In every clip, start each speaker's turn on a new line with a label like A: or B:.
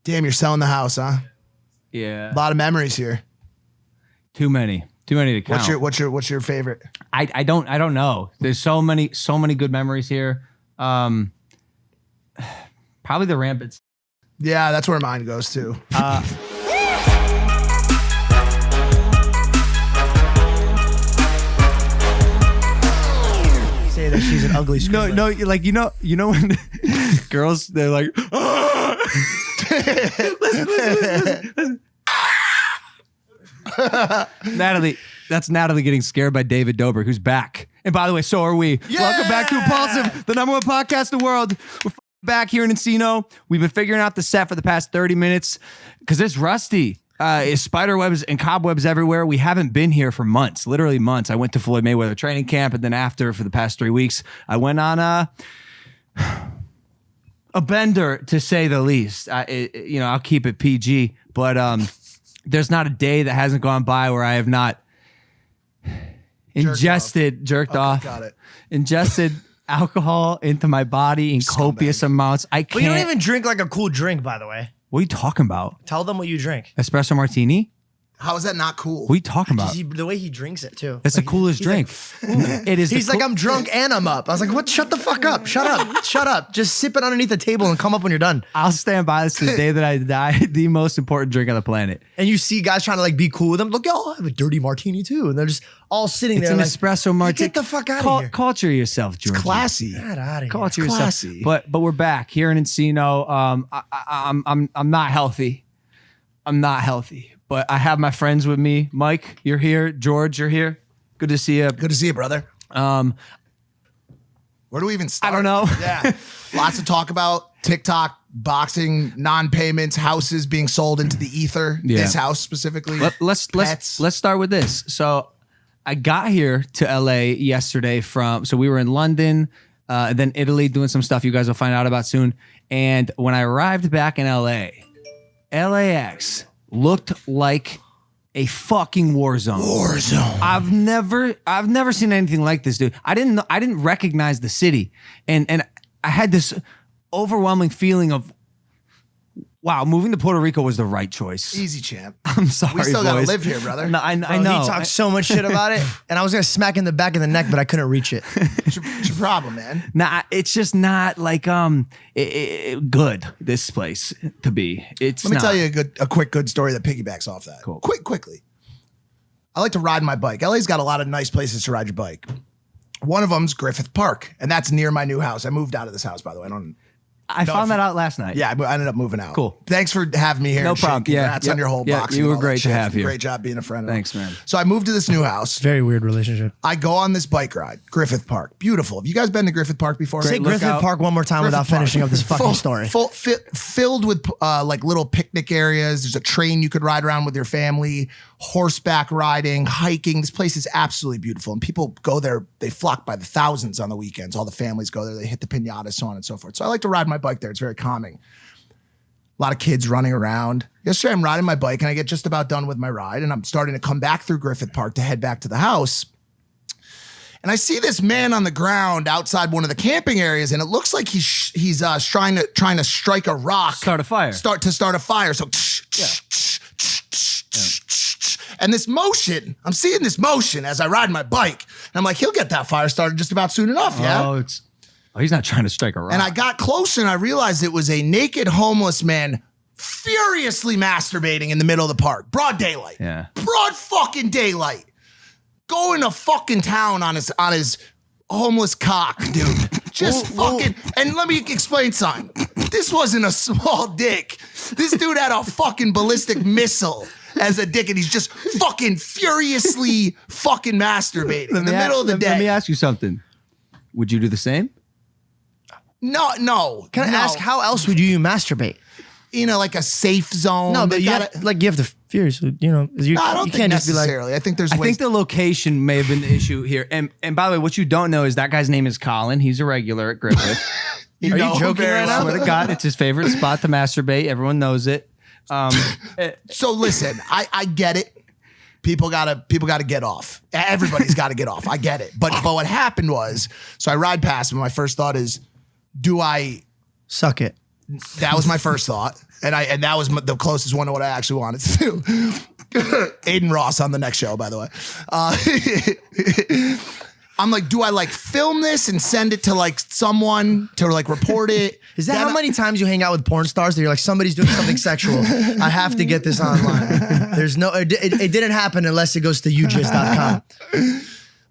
A: Damn, you're selling the house, huh?
B: Yeah.
A: A lot of memories here.
B: Too many to count.
A: What's your favorite?
B: I don't know. There's so many good memories here. Probably the Rampants.
A: Yeah, that's where mine goes too.
C: Say that she's an ugly screamer.
B: No, like you know when girls they're like, listen. Natalie, that's Natalie getting scared by David Dobrik, who's back. And by the way, so are we.
A: Yeah!
B: Welcome back to Impaulsive, the #1 podcast in the world. We're back here in Encino. We've been figuring out the set for the past 30 minutes because it's rusty. It's spider webs and cobwebs everywhere. We haven't been here for months, literally months. I went to Floyd Mayweather training camp, and then after, for the past 3 weeks, I went on a bender, to say the least. I'll keep it PG, but there's not a day that hasn't gone by where I have not jerked off,
A: got it.
B: ingested alcohol into my body in copious amounts. I can't.
C: But you don't even drink like a cool drink, by the way.
B: What are you talking about?
C: Tell them what you drink.
B: Espresso martini?
A: How is that not cool?
B: What are you talking about?
C: The way he drinks it too.
B: It's the coolest drink. It is.
C: He's like, I'm drunk and I'm up. I was like, what? Shut the fuck up. Shut up. Shut up. Just sip it underneath the table and come up when you're done.
B: I'll stand by this to the day that I die. The most important drink on the planet.
C: And you see guys trying to like be cool with them. Look, yo, I'll have a dirty martini too. And they're just all sitting
B: It's
C: there.
B: an
C: like,
B: espresso martini.
C: Get the fuck out of here.
B: Culture yourself, George.
A: Classy.
C: Get out of here.
B: Culture yourself.
A: Classy.
B: But we're back here in Encino. I'm not healthy. I'm not healthy. But I have my friends with me. Mike, you're here. George, you're here. Good to see you.
A: Good to see you, brother. Where do we even start?
B: I don't know.
A: Yeah. Lots to talk about. TikTok, boxing, non-payments, houses being sold into the ether.
B: Yeah.
A: This house specifically.
B: Let's start with this. So I got here to LA yesterday so we were in London, then Italy doing some stuff you guys will find out about soon. And when I arrived back in LAX looked like a fucking war zone.
A: War zone.
B: I've never seen anything like this, dude. I didn't recognize the city, and I had this overwhelming feeling of, wow, moving to Puerto Rico was the right choice.
A: Easy, champ.
B: I'm sorry,
A: We still gotta
B: boys.
A: live here, brother.
B: No, I
C: Bro,
B: know.
C: He talked so much shit about it. And I was going to smack in the back of the neck, but I couldn't reach it.
A: What's your problem, man?
B: Nah, it's just not like good. This place to be. It's.
A: Let me
B: not.
A: tell you a quick good story that piggybacks off that.
B: Cool.
A: Quickly. I like to ride my bike. LA's got a lot of nice places to ride your bike. One of them's Griffith Park, and that's near my new house. I moved out of this house, by the way.
B: I found that out last night.
A: Yeah, I ended up moving out.
B: Cool.
A: Thanks for having me here.
B: No
A: and shit.
B: problem. Yeah,
A: Congrats on your whole boxing.
B: you
A: and
B: were
A: all that
B: great to
A: shit.
B: have here.
A: Great job being a friend.
B: Thanks, man.
A: So I moved to this new house.
C: Very weird relationship.
A: I go on this bike ride, Griffith Park. Beautiful. Have you guys been to Griffith Park before?
C: Say Griffith Park one more time
A: Griffith
C: without
A: Park.
C: finishing up this fucking story.
A: Filled with like little picnic areas. There's a train you could ride around with your family, horseback riding, hiking. This place is absolutely beautiful. And people go there, they flock by the thousands on the weekends. All the families go there, they hit the piñatas, so on and so forth. So I like to ride my bike there. It's very calming. A lot of kids running around. Yesterday I'm riding my bike and I get just about done with my ride and I'm starting to come back through Griffith Park to head back to the house. And I see this man on the ground outside one of the camping areas, and it looks like he's trying to strike a rock,
B: Start a fire.
A: start a fire. So, and this motion, I'm seeing this motion as I ride my bike, and I'm like, he'll get that fire started just about soon enough, yeah.
B: Oh, he's not trying to strike a rock.
A: And I got closer and I realized it was a naked homeless man furiously masturbating in the middle of the park, broad daylight, broad fucking daylight. Going to fucking town on his homeless cock, dude. Just fucking, and let me explain something. This wasn't a small dick. This dude had a fucking ballistic missile as a dick, and he's just fucking furiously fucking masturbating in the middle of the day.
B: Let me ask you something. Would you do the same?
A: No.
C: Can I ask, how else would you masturbate?
A: Like a safe zone.
C: No, but you have to furiously,
A: No, I don't think necessarily. I think there's ways.
B: I think the location may have been the issue here. And by the way, what you don't know is that guy's name is Colin. He's a regular at Griffith.
C: Are you joking right now?
B: I swear to God, it's his favorite spot to masturbate. Everyone knows it.
A: So listen, I get it. People gotta get off. Everybody's gotta get off. I get it. But what happened was, so I ride past him. My first thought is, do I
C: suck it?
A: That was my first thought. And that was the closest one to what I actually wanted to do. Aiden Ross on the next show, by the way. I'm like, do I like film this and send it to like someone to like report it?
C: Is that how many times you hang out with porn stars that you're like, somebody's doing something sexual? I have to get this online. There's no, it didn't happen unless it goes to ujizz.com.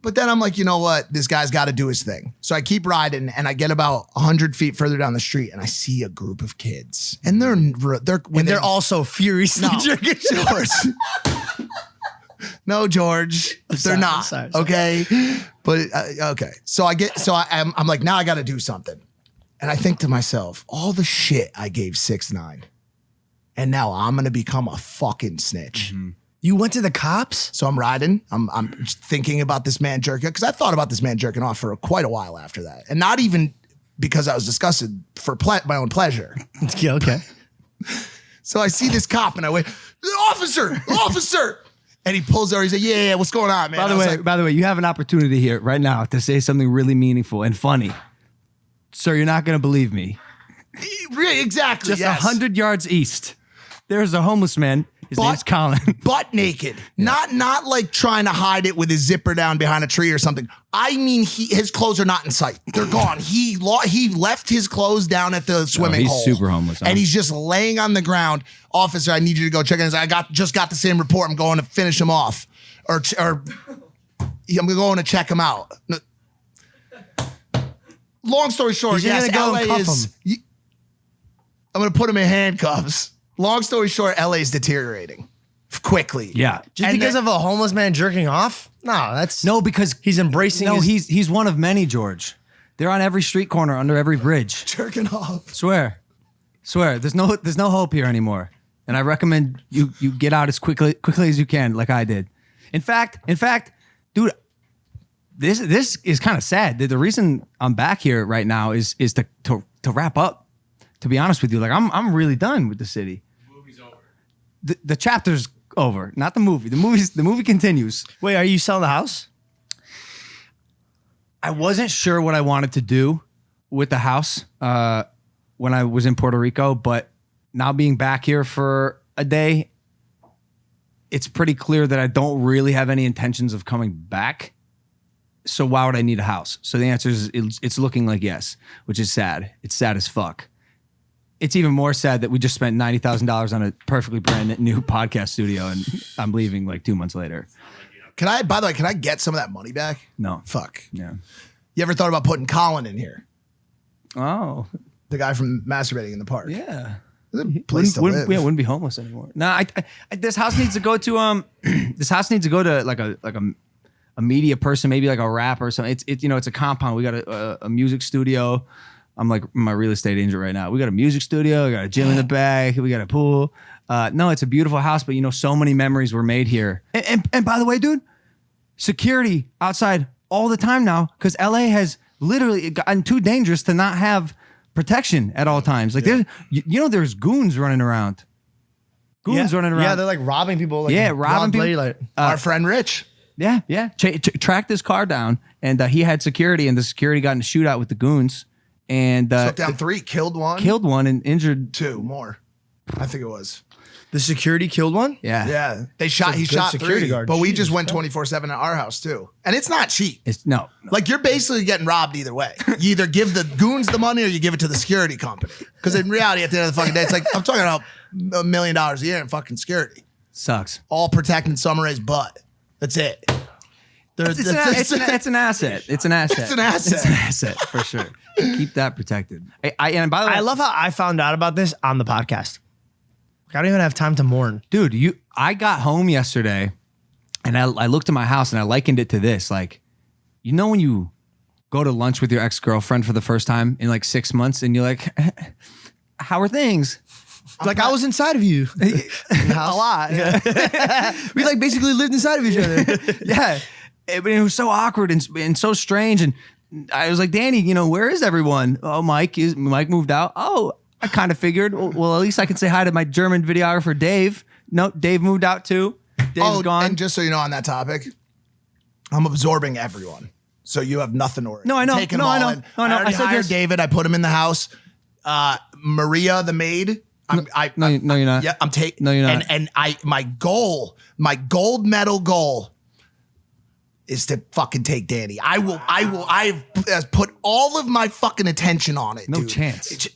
A: But then I'm like, you know what? This guy's got to do his thing. So I keep riding and I get about 100 feet further down the street and I see a group of kids. And they're
C: also furiously jerking.
A: George. No, George. They're not.
C: Sorry.
A: Okay. But okay. So I'm like, now I got to do something. And I think to myself, all the shit I gave 6ix9ine. And now I'm going to become a fucking snitch.
C: Mm-hmm. You went to the cops?
A: So I'm riding. I'm thinking about this man jerking because I thought about this man jerking off for quite a while after that, and not even because I was disgusted for my own pleasure.
C: Yeah, okay.
A: So I see this cop and I went, officer, and he pulls over. He's like, yeah, what's going on, man?
B: By the way, you have an opportunity here right now to say something really meaningful and funny. Sir, you're not going to believe me.
A: Exactly.
B: Just 100 yards east, there's a homeless man. His name's Colin.
A: Butt naked. Yeah. Not like trying to hide it with his zipper down behind a tree or something. I mean, his clothes are not in sight. They're gone. He left his clothes down at the swimming hole.
B: He's super homeless. Huh?
A: And he's just laying on the ground. Officer, I need you to go check in. I just got the same report. I'm going to finish him off. Or I'm going to check him out. Long story short, yes, LA is... I'm going to put him in handcuffs. Long story short, LA is deteriorating quickly.
B: Yeah.
C: Just because of a homeless man jerking off? No, because he's embracing
B: he's one of many, George. They're on every street corner, under every bridge.
A: Jerking off.
B: Swear. There's no hope here anymore. And I recommend you get out as quickly as you can, like I did. In fact, dude, this is kind of sad. The reason I'm back here right now is to wrap up. To be honest with you, like I'm really done with the city. The chapter's over, not the movie. The movie continues.
C: Wait, are you selling the house?
B: I wasn't sure what I wanted to do with the house when I was in Puerto Rico, but now being back here for a day, it's pretty clear that I don't really have any intentions of coming back. So why would I need a house? So the answer is it's looking like yes, which is sad. It's sad as fuck. It's even more sad that we just spent $90,000 on a perfectly brand new podcast studio and I'm leaving like 2 months later.
A: By the way, can I get some of that money back?
B: No.
A: Fuck.
B: Yeah.
A: You ever thought about putting Colin in here?
B: Oh.
A: The guy from Masturbating in the Park.
B: Yeah.
A: There's a place to live.
B: Yeah, wouldn't be homeless anymore. No, I this house needs to go to like a media person, maybe like a rapper or something. It's a compound. We got a music studio. I'm like my real estate agent right now. We got a music studio. We got a gym in the back. We got a pool. No, it's a beautiful house, but so many memories were made here. And by the way, dude, security outside all the time now because LA has literally gotten too dangerous to not have protection at all times. Like there's goons running around. Running around.
C: Yeah, they're like robbing people. Like
B: robbing people.
A: Our friend Rich.
B: Yeah. Tracked his car down and he had security and the security got in a shootout with the goons. And
A: took down 3, killed one
B: and injured
A: 2 more. I think it was.
C: The security killed one?
A: Yeah. He shot 3, guard. But we just went 24/7 at our house too. And it's not cheap.
B: No.
A: Like you're basically getting robbed either way. You either give the goons the money or you give it to the security company. Because in reality, at the end of the fucking day, it's like I'm talking about $1 million a year in fucking security.
B: Sucks.
A: All protecting Summer Rae's butt. That's it.
B: It's an asset. It's an asset for sure. Keep that protected. And by the way,
C: I love how I found out about this on the podcast. I don't even have time to mourn.
B: Dude, I got home yesterday and I looked at my house and I likened it to this. Like, when you go to lunch with your ex-girlfriend for the first time in like 6 months and you're like, how are things?
C: Like I was inside of you.
B: A lot.
C: Yeah. We like basically lived inside of each other.
B: Yeah. But it was so awkward and so strange. And I was like, Danny, where is everyone? Oh, Mike moved out. Oh, I kind of figured, well, at least I can say hi to my German videographer, Dave. No, Dave moved out too. Dave's gone.
A: And just so you know on that topic, I'm absorbing everyone. So you have nothing to worry.
B: No, I know.
A: I know. I already hired David. I put him in the house. Maria, the maid,
B: No, you're not.
A: Yeah, I'm taking.
B: No, you're not.
A: And my gold medal goal is to fucking take Danny. I've put all of my fucking attention on it.
B: No
A: dude.
B: chance.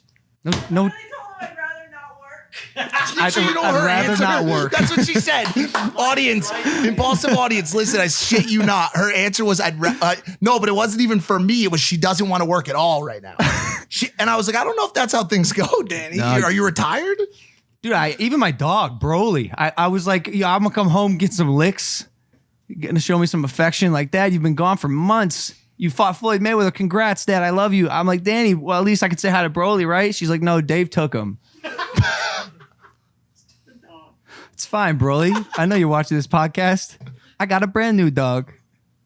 D: I
B: No.
D: told him I'd rather not work.
B: I'd rather not work.
A: That's what she said. Audience, impulsive audience, listen, I shit you not. Her answer was, no, but it wasn't even for me. It was, she doesn't want to work at all right now. And I was like, I don't know if that's how things go, Danny.
B: No.
A: Are you retired?
B: Dude, even my dog, Broly, I was like, yeah, I'm gonna come home, get some licks. You're gonna show me some affection. Like, Dad, you've been gone for months. You fought Floyd Mayweather. Congrats, Dad. I love you. I'm like, Danny, well, at least I could say hi to Broly, right? She's like, no, Dave took him. It's fine, Broly. I know you're watching this podcast. I got a brand new dog.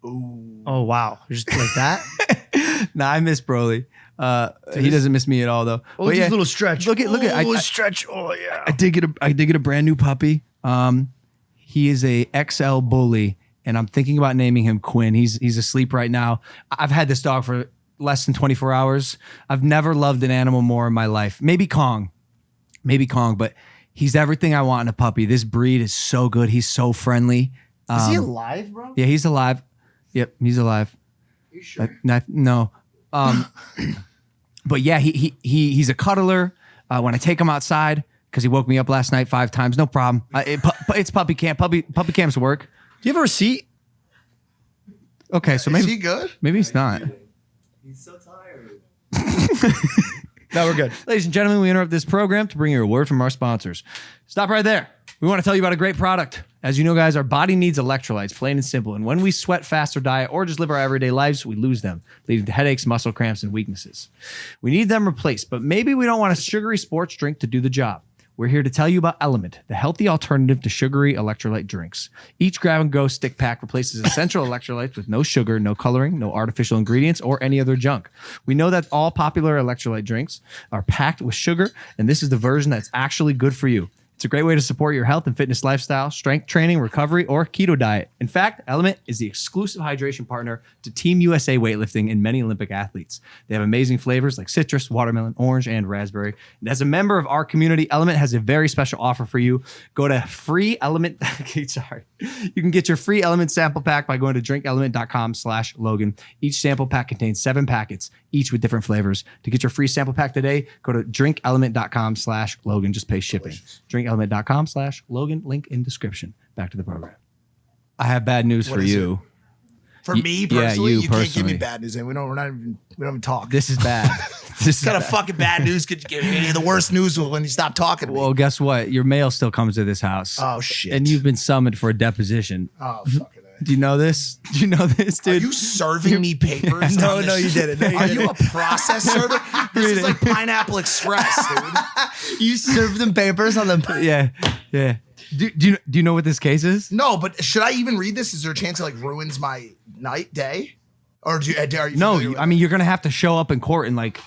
C: Oh, wow. Just like that?
B: Nah, I miss Broly. He doesn't miss me at all, though.
C: Oh,
B: But
C: just
B: yeah,
C: a little stretch.
B: Look at.
C: Stretch. Oh, yeah.
B: I did get a brand new puppy. He is a XL bully, and I'm thinking about naming him Quinn. He's asleep right now. I've had this dog for less than 24 hours. I've never loved an animal more in my life. Maybe Kong, but he's everything I want in a puppy. This breed is so good. He's so friendly.
C: Is he alive, bro?
B: Yeah, he's alive. Yep, he's alive.
C: Are you sure?
B: No. But yeah, he's a cuddler. When I take him outside, because he woke me up last night 5 times, no problem. It's puppy camp. Puppy camps work.
C: Do you have a receipt?
B: Okay, so
A: Is he good?
B: maybe he's not.
E: He's so tired.
C: No, we're good.
B: Ladies and gentlemen, we interrupt this program to bring you a word from our sponsors. Stop right there. We want to tell you about a great product. As you know, guys, our body needs electrolytes, plain and simple. And when we sweat, fast, or diet, or just live our everyday lives, we lose them, leading to headaches, muscle cramps, and weaknesses. We need them replaced, but maybe we don't want a sugary sports drink to do the job. We're here to tell you about Element, the healthy alternative to sugary electrolyte drinks. Each grab-and-go stick pack replaces essential electrolytes with no sugar, no coloring, no artificial ingredients, or any other junk. We know that all popular electrolyte drinks are packed with sugar, and this is the version that's actually good for you. It's a great way to support your health and fitness lifestyle, strength training, recovery, or keto diet. In fact, Element is the exclusive hydration partner to Team USA weightlifting and many Olympic athletes. They have amazing flavors like citrus, watermelon, orange, and raspberry. And as a member of our community, Element has a very special offer for you. Go to free Element. Sorry. You can get your free Element sample pack by going to drinkelement.com/Logan. Each sample pack contains 7 packets, each with different flavors. To get your free sample pack today, go to drinkelement.com/Logan. Just pay shipping. Drinkelement.com/Logan. Link in description. Back to the program. I have bad news for
A: is
B: you.
A: For me personally,
B: you
A: you can't give me
B: personally.
A: bad news. And we don't even talk.
B: This is bad. This is
A: What kind of
B: bad.
A: fucking bad news could you give me? The worst news when you stop talking to me.
B: Well, guess what? Your mail still comes to this house.
A: Oh, shit.
B: And you've been summoned for a deposition.
A: Oh, fucking A.
B: Do you know this? Do you know this,
A: Are
B: dude?
A: you serving me papers?
C: No,
A: on this?
C: no, you didn't. No, you
A: Are
C: didn't.
A: you a process server? This is like Pineapple Express, dude.
C: You served them papers on the.
B: Yeah. Do you know what this case is?
A: No, but should I even read this? Is there a chance it like ruins my day? Or are you
B: No,
A: familiar with
B: I mean
A: it?
B: you're gonna have to show up in court and like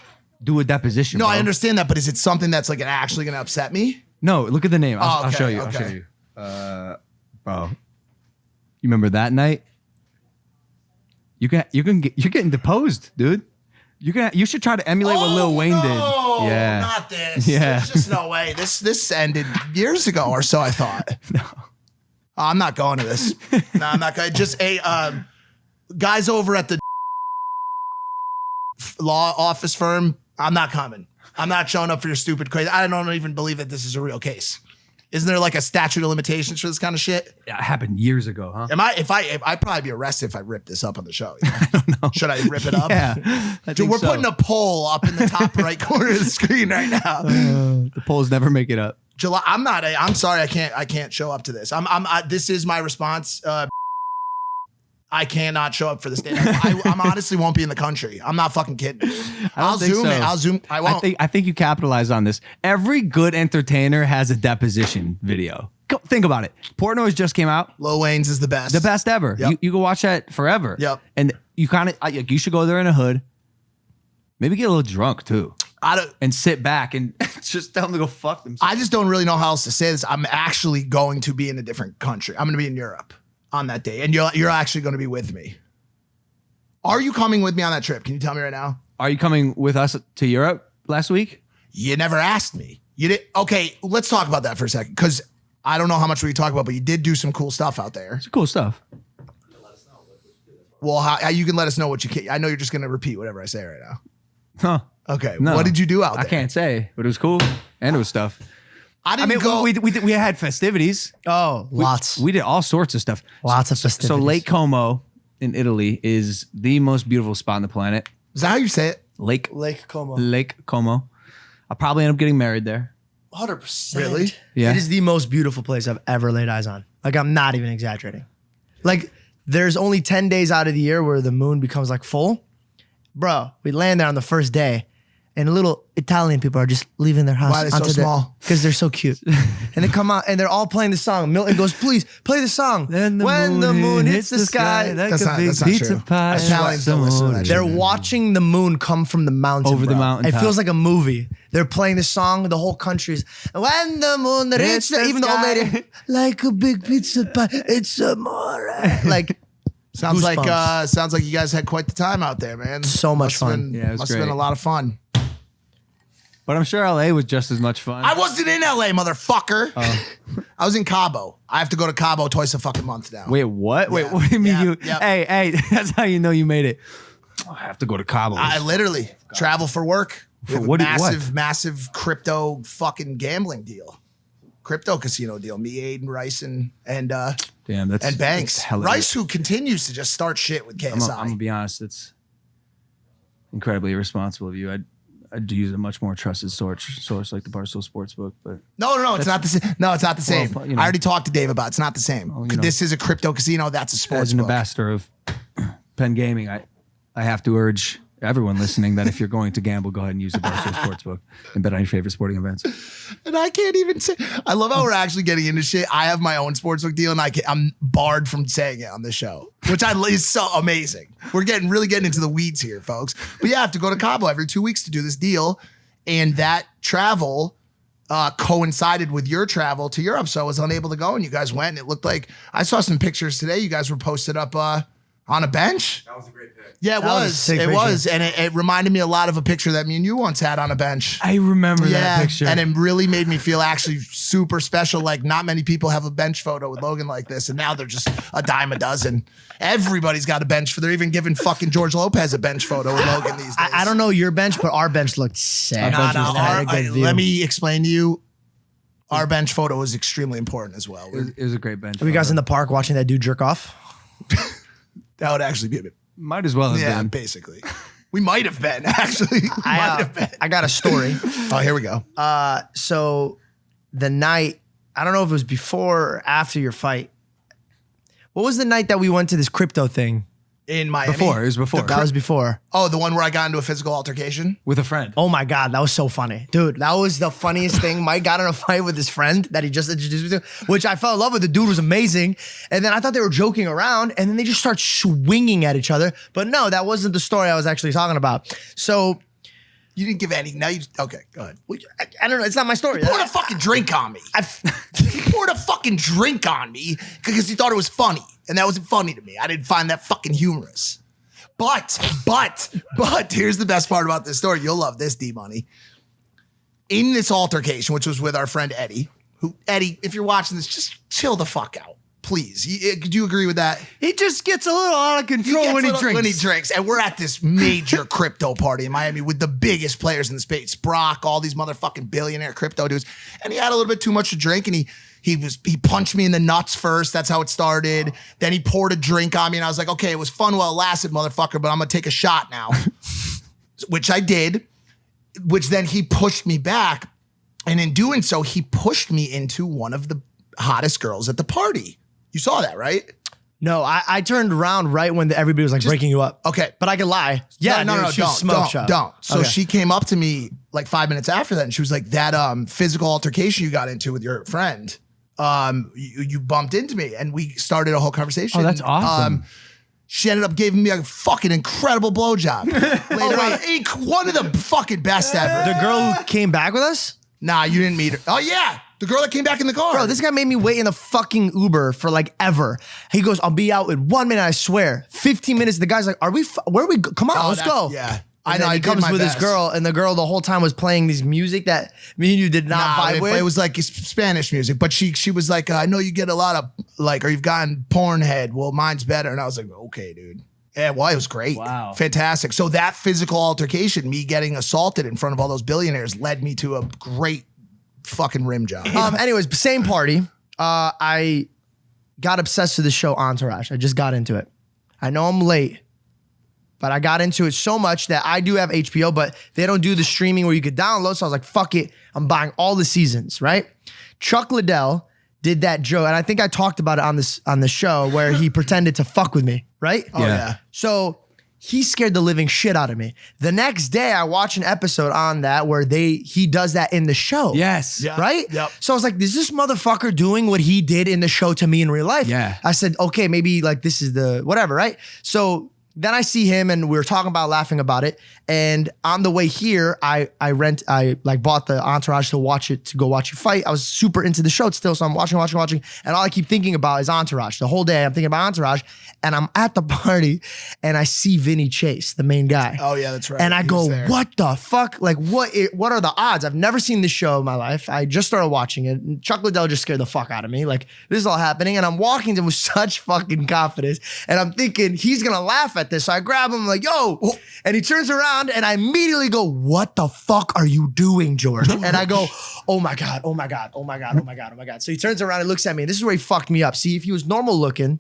B: do a deposition.
A: No,
B: bro.
A: I understand that, but is it something that's like actually going to upset me?
B: No, look at the name. I'll
A: okay,
B: show you.
A: okay.
B: I'll show you. Bro, you remember that night? You're getting deposed, dude. You should try to emulate what Lil Wayne did. Yeah.
A: Not this.
B: Yeah.
A: There's just no way. This ended years ago or so, I thought.
B: No.
A: I'm not going to this. No, I'm not going. Just guys over at the law office firm, I'm not coming. I'm not showing up for your stupid crazy. I don't even believe that this is a real case. Isn't there like a statute of limitations for this kind of shit?
B: Yeah, it happened years ago, huh?
A: I'd probably be arrested if I rip this up on the show. You know? I don't know. Should I rip it up?
B: Yeah. I
A: Dude,
B: think
A: we're
B: so.
A: putting a poll up in the top right corner of the screen right now.
B: The polls never make it up.
A: July. I'm sorry. I can't show up to this. This is my response. I cannot show up for this day. I'm honestly won't be in the country. I'm not fucking kidding. I'll
B: think
A: zoom
B: so.
A: it. I'll zoom. I won't.
B: I think you capitalize on this. Every good entertainer has a deposition video. Think about it. Portnoy's just came out.
A: Lil Wayne's is the best.
B: The best ever.
A: Yep.
B: You can watch that forever.
A: Yep.
B: And you kind of you should go there in a hood. Maybe get a little drunk too. And sit back and just tell them to go fuck themselves.
A: I just don't really know how else to say this. I'm actually going to be in a different country. I'm going to be in Europe on that day, and you're actually going to be with me. Are you coming with me on that trip? Can you tell me right now?
B: Are you coming with us to Europe last week?
A: You never asked me. You did okay. Let's talk about that for a second, because I don't know how much we talk about, but you did do some cool stuff out there.
B: It's cool stuff.
A: Well, how you can let us know what you can. I know you're just going to repeat whatever I say right now.
B: Huh.
A: Okay.
B: No.
A: What did you do out there?
B: I can't say, but it was cool and it was stuff.
A: I didn't go.
B: We had festivities.
C: Oh, lots.
B: We did all sorts of stuff.
C: Lots of festivities.
B: So Lake Como in Italy is the most beautiful spot on the planet.
A: Is that how you say it?
B: Lake
C: Como.
B: I'll probably end up getting married there.
C: 100%.
A: Really?
B: Yeah.
C: It is the most beautiful place I've ever laid eyes on. Like, I'm not even exaggerating. Like, there's only 10 days out of the year where the moon becomes like full. Bro, we land there on the first day, and little Italian people are just leaving their house.
A: Why are they so small?
C: Because they're so cute. And they come out and they're all playing the song. Milton goes, please play the song.
B: When
C: the moon hits the sky.
A: That's not true. Italians don't listen to that shit.
C: They're watching the moon come from the mountain.
B: Over the
C: bro.
B: mountain
C: It
B: top.
C: feels like a movie. They're playing the song. The whole country's when the moon hits the even the old lady like a big pizza pie. It's amore. Like
A: Sounds
C: goosebumps.
A: like you guys had quite the time out there, man.
C: So much
A: Must've
C: fun.
A: been-
B: Yeah, it was
A: must have been
B: great.
A: a lot of fun.
B: But I'm sure LA was just as much fun.
A: I wasn't in LA, motherfucker. I was in Cabo. I have to go to Cabo twice a fucking month now.
B: Wait, what? Wait,
A: Yeah.
B: what do you mean
A: Yeah,
B: you?
A: yeah.
B: Hey, that's how you know you made it. I have to go to Cabo.
A: I literally travel for work. We have a
B: what-
A: massive crypto fucking gambling deal. Crypto casino deal. Me, Aiden, Rice, and
B: Damn, that's
A: Banks.
B: that's hella
A: Rice, who continues to just start shit with KSI.
B: I'm gonna be honest. It's incredibly irresponsible of you. I'd use a much more trusted source like the Barstool Sportsbook, but
A: No, it's not the same. No, it's not the same.
B: Well, you know.
A: I already talked to Dave about it. It's not the same.
B: Well, you know.
A: This is a crypto casino. That's a sports
B: as an
A: book.
B: ambassador of Penn Gaming, I have to urge everyone listening that if you're going to gamble, go ahead and use the Barstool Sportsbook and bet on your favorite sporting events.
A: And I can't even say. I love how we're actually getting into shit. I have my own sportsbook deal, and I'm barred from saying it on this show, which is so amazing. We're really getting into the weeds here, folks. But yeah, I have to go to Cabo every 2 weeks to do this deal, and that travel coincided with your travel to Europe, so I was unable to go, and you guys went, and it looked like I saw some pictures today. You guys were posted up on a bench.
E: That was a great pick.
A: Yeah, it
C: That was a
A: was.
C: sick
A: It
C: picture.
A: was, and it reminded me a lot of a picture that me and you once had on a bench.
B: I remember that picture.
A: And it really made me feel actually super special. Like not many people have a bench photo with Logan like this, and now they're just a dime a dozen. Everybody's got a bench for. They're even giving fucking George Lopez a bench photo with Logan these days.
C: I don't know your bench, but our bench looked sick.
B: Our bench was
C: Had a good view.
A: let me explain to you. Our bench photo is extremely important as well.
B: it was a great bench.
C: Were you guys
B: photo.
C: in the park watching that dude jerk off?
A: That would actually be a bit.
B: Might as well have
A: Yeah,
B: been.
A: basically. We might have been, actually. We might have been.
C: I got a story.
A: Oh, here we go.
C: So the night, I don't know if it was before or after your fight. What was the night that we went to this crypto thing?
A: In Miami.
B: Before, it was before.
C: That was before.
A: Oh, the one where I got into a physical altercation?
B: With a friend.
C: Oh my God, that was so funny. Dude, that was the funniest thing. Mike got in a fight with his friend that he just introduced me to, which I fell in love with. The dude was amazing. And then I thought they were joking around, and then they just start swinging at each other. But no, that wasn't the story I was actually talking about. So,
A: You didn't give any. Now you. Okay, go ahead.
C: I don't know. It's not my story.
A: Poured a fucking drink on me. He poured a fucking drink on me because he thought it was funny. And that wasn't funny to me. I didn't find that fucking humorous. But here's the best part about this story. You'll love this, D-Money. In this altercation, which was with our friend Eddie, Eddie, if you're watching this, just chill the fuck out. Please. Could you agree with that?
B: He just gets a little out of control when he drinks.
A: When he drinks. And we're at this major crypto party in Miami with the biggest players in the space. Brock, all these motherfucking billionaire crypto dudes. And he had a little bit too much to drink, and he punched me in the nuts first. That's how it started. Then he poured a drink on me, and I was like, okay, it was fun while it lasted, motherfucker, but I'm gonna take a shot now. Which I did, which then he pushed me back. And in doing so, he pushed me into one of the hottest girls at the party. You saw that, right?
C: No, I turned around right when everybody was like breaking you up.
A: Okay.
C: But I could lie. Yeah,
A: no,
C: dude, she was smoke shop.
A: don't. So
C: Okay.
A: she came up to me like 5 minutes after that, and she was like, that physical altercation you got into with your friend, you bumped into me, and we started a whole conversation.
B: Oh, that's awesome.
A: She ended up giving me a fucking incredible blowjob. Later on, one of the fucking best ever.
C: The girl who came back with us?
A: Nah, you didn't meet her. Oh yeah, the girl that came back in the car.
C: Bro, this guy made me wait in the fucking Uber for like ever. He goes, I'll be out in 1 minute, I swear. 15 minutes, the guy's like, where are we? Come on,
A: Oh,
C: let's go.
A: Yeah.
C: And then
A: I
C: he
A: did
C: comes
A: my
C: with
A: best.
C: his girl, and the girl the whole time was playing this music that me and you did not vibe with.
A: It was like Spanish music, but she was like, I know you get a lot of like, or you've gotten porn head. Well, mine's better. And I was like, okay, dude. Yeah, well, it was great.
B: Wow.
A: Fantastic. So that physical altercation, me getting assaulted in front of all those billionaires, led me to a great fucking rim job.
C: Anyways, same party. I got obsessed with the show Entourage. I just got into it. I know I'm late, but I got into it so much that I do have HBO, but they don't do the streaming where you could download. So I was like, fuck it. I'm buying all the seasons, right? Chuck Liddell did that joke, and I think I talked about it on the show where he pretended to fuck with me, right?
A: Oh, yeah.
C: So he scared the living shit out of me. The next day, I watched an episode on that where he does that in the show.
B: Yes.
A: Yeah.
C: Right?
A: Yep.
C: So I was like, is this motherfucker doing what he did in the show to me in real life?
B: Yeah.
C: I said, okay, maybe like this is the whatever, right? So then I see him and we were talking about laughing about it. And on the way here, I bought the Entourage to go watch you fight. I was super into the show still. So I'm watching. And all I keep thinking about is Entourage. The whole day I'm thinking about Entourage. And I'm at the party and I see Vinny Chase, the main guy.
A: Oh, yeah, that's right.
C: And I
A: He
C: go,
A: was there.
C: what the fuck? Like, what are the odds? I've never seen this show in my life. I just started watching it. And Chuck Liddell just scared the fuck out of me. Like, this is all happening. And I'm walking to him with such fucking confidence. And I'm thinking, he's going to laugh at this. So I grab him, like, yo. And he turns around and I immediately go, what the fuck are you doing, George? And I go, oh my God. So he turns around and looks at me. And this is where he fucked me up. See, if he was normal looking,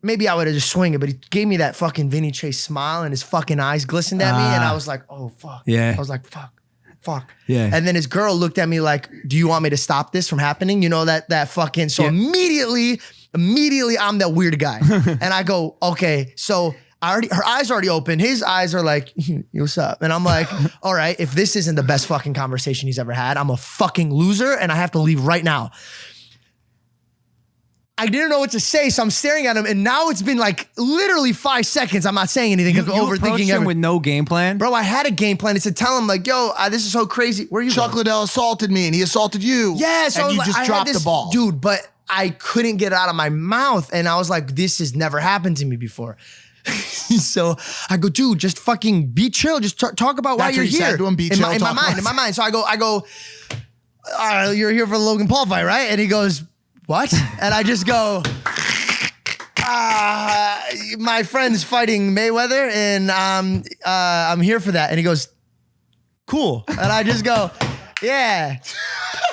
C: maybe I would have just swung it, but he gave me that fucking Vinny Chase smile and his fucking eyes glistened at me. And I was like, oh, fuck.
B: Yeah.
C: I was like, fuck.
B: Yeah.
C: And then his girl looked at me like, do you want me to stop this from happening? You know, that fucking, so immediately I'm that weird guy. And I go, okay, so her eyes already open. His eyes are like, what's up? And I'm like, all right, if this isn't the best fucking conversation he's ever had, I'm a fucking loser and I have to leave right now. I didn't know what to say, so I'm staring at him, and now it's been like literally 5 seconds. I'm not saying anything because I'm overthinking
B: approached him
C: everything.
B: with no game plan.
C: Bro, I had a game plan. It's to tell him like, yo, this is so crazy. Where are you
A: Chuck
C: going?
A: Liddell assaulted me and he assaulted you.
C: Yeah, so I
A: and
C: was
A: you
C: like,
A: just
C: I had
A: dropped
C: this-
A: the ball.
C: Dude, but I couldn't get it out of my mouth, and I was like, this has never happened to me before. So I go, dude, just fucking be chill. Just talk about why
A: That's
C: you're
A: what you
C: here.
A: said to him, be
C: in
A: chill,
C: my
A: talk
C: mind. So I go, you're here for the Logan Paul fight, right? And he goes, what? And I just go, my friend's fighting Mayweather, and I'm here for that. And he goes, cool. And I just go, yeah.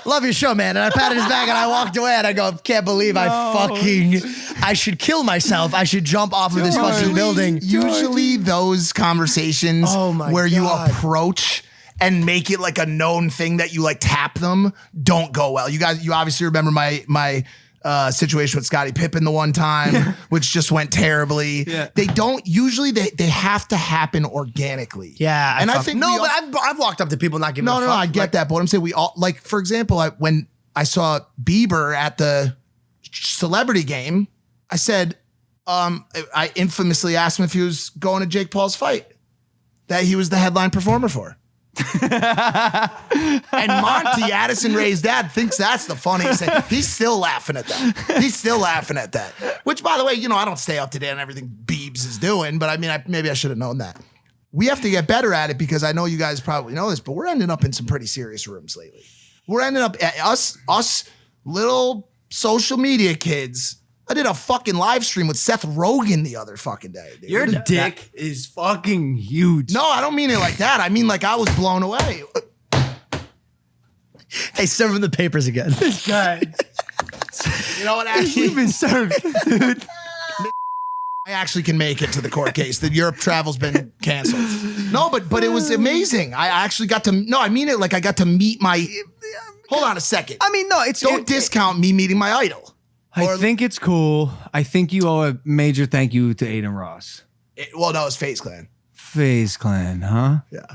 C: Love your show, man. And I patted his back and I walked away and I go, can't believe I should kill myself. I should jump off of this fucking building.
A: Usually those conversations
C: Oh my
A: where you
C: God.
A: approach and make it like a known thing that you like tap them don't go well. You obviously remember my situation with Scottie Pippen the one time, which just went terribly.
B: Yeah.
A: They don't usually they have to happen organically.
C: Yeah.
A: And I think
C: no,
A: we all-
C: but I've walked up to people not giving a
A: No,
C: fuck.
A: I get that, but what I'm saying, we all, like, for example, when I saw Bieber at the celebrity game, I said, I infamously asked him if he was going to Jake Paul's fight that he was the headline performer for. And Monty, Addison Rae's dad, thinks that's the funniest thing. He's still laughing at that. Which, by the way, I don't stay up to date on everything Biebs is doing, but I mean, maybe I should have known that. We have to get better at it because I know you guys probably know this, but we're ending up in some pretty serious rooms lately. We're ending up at us little social media kids. I did a fucking live stream with Seth Rogen the other fucking day, dude.
B: Your dick is fucking huge.
A: No, I don't mean it like that. I mean like I was blown away.
C: Hey, serve him the papers again.
A: You know what? Actually,
B: You've been served, dude.
A: I actually can make it to the court case. The Europe travel's been canceled. No, but it was amazing. I actually got to. No, I mean it like I got to meet my. Hold on a second.
C: I mean, no, it's
A: Don't discount me meeting my idol.
B: I think it's cool. I think you owe a major thank you to Aiden Ross.
A: Well, no, it's FaZe Clan.
B: FaZe Clan, huh?
A: Yeah.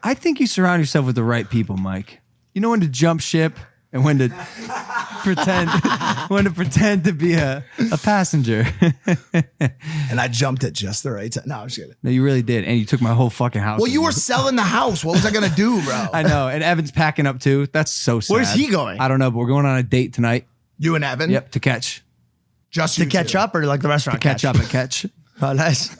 B: I think you surround yourself with the right people, Mike. You know when to jump ship and when to pretend to be a passenger.
A: And I jumped at just the right time. No, I'm just kidding.
B: No, you really did, and you took my whole fucking house.
A: Well,
B: with
A: you were
B: you.
A: selling the house. What was I gonna do, bro?
B: I know, and Evan's packing up too. That's so sad.
C: Where's he going?
B: I don't know, but we're going on a date tonight.
A: You and Evan.
B: Yep, to catch
A: Just
C: to
A: you
C: catch
A: two.
C: up or like the restaurant
B: up at catch.
C: Oh, nice.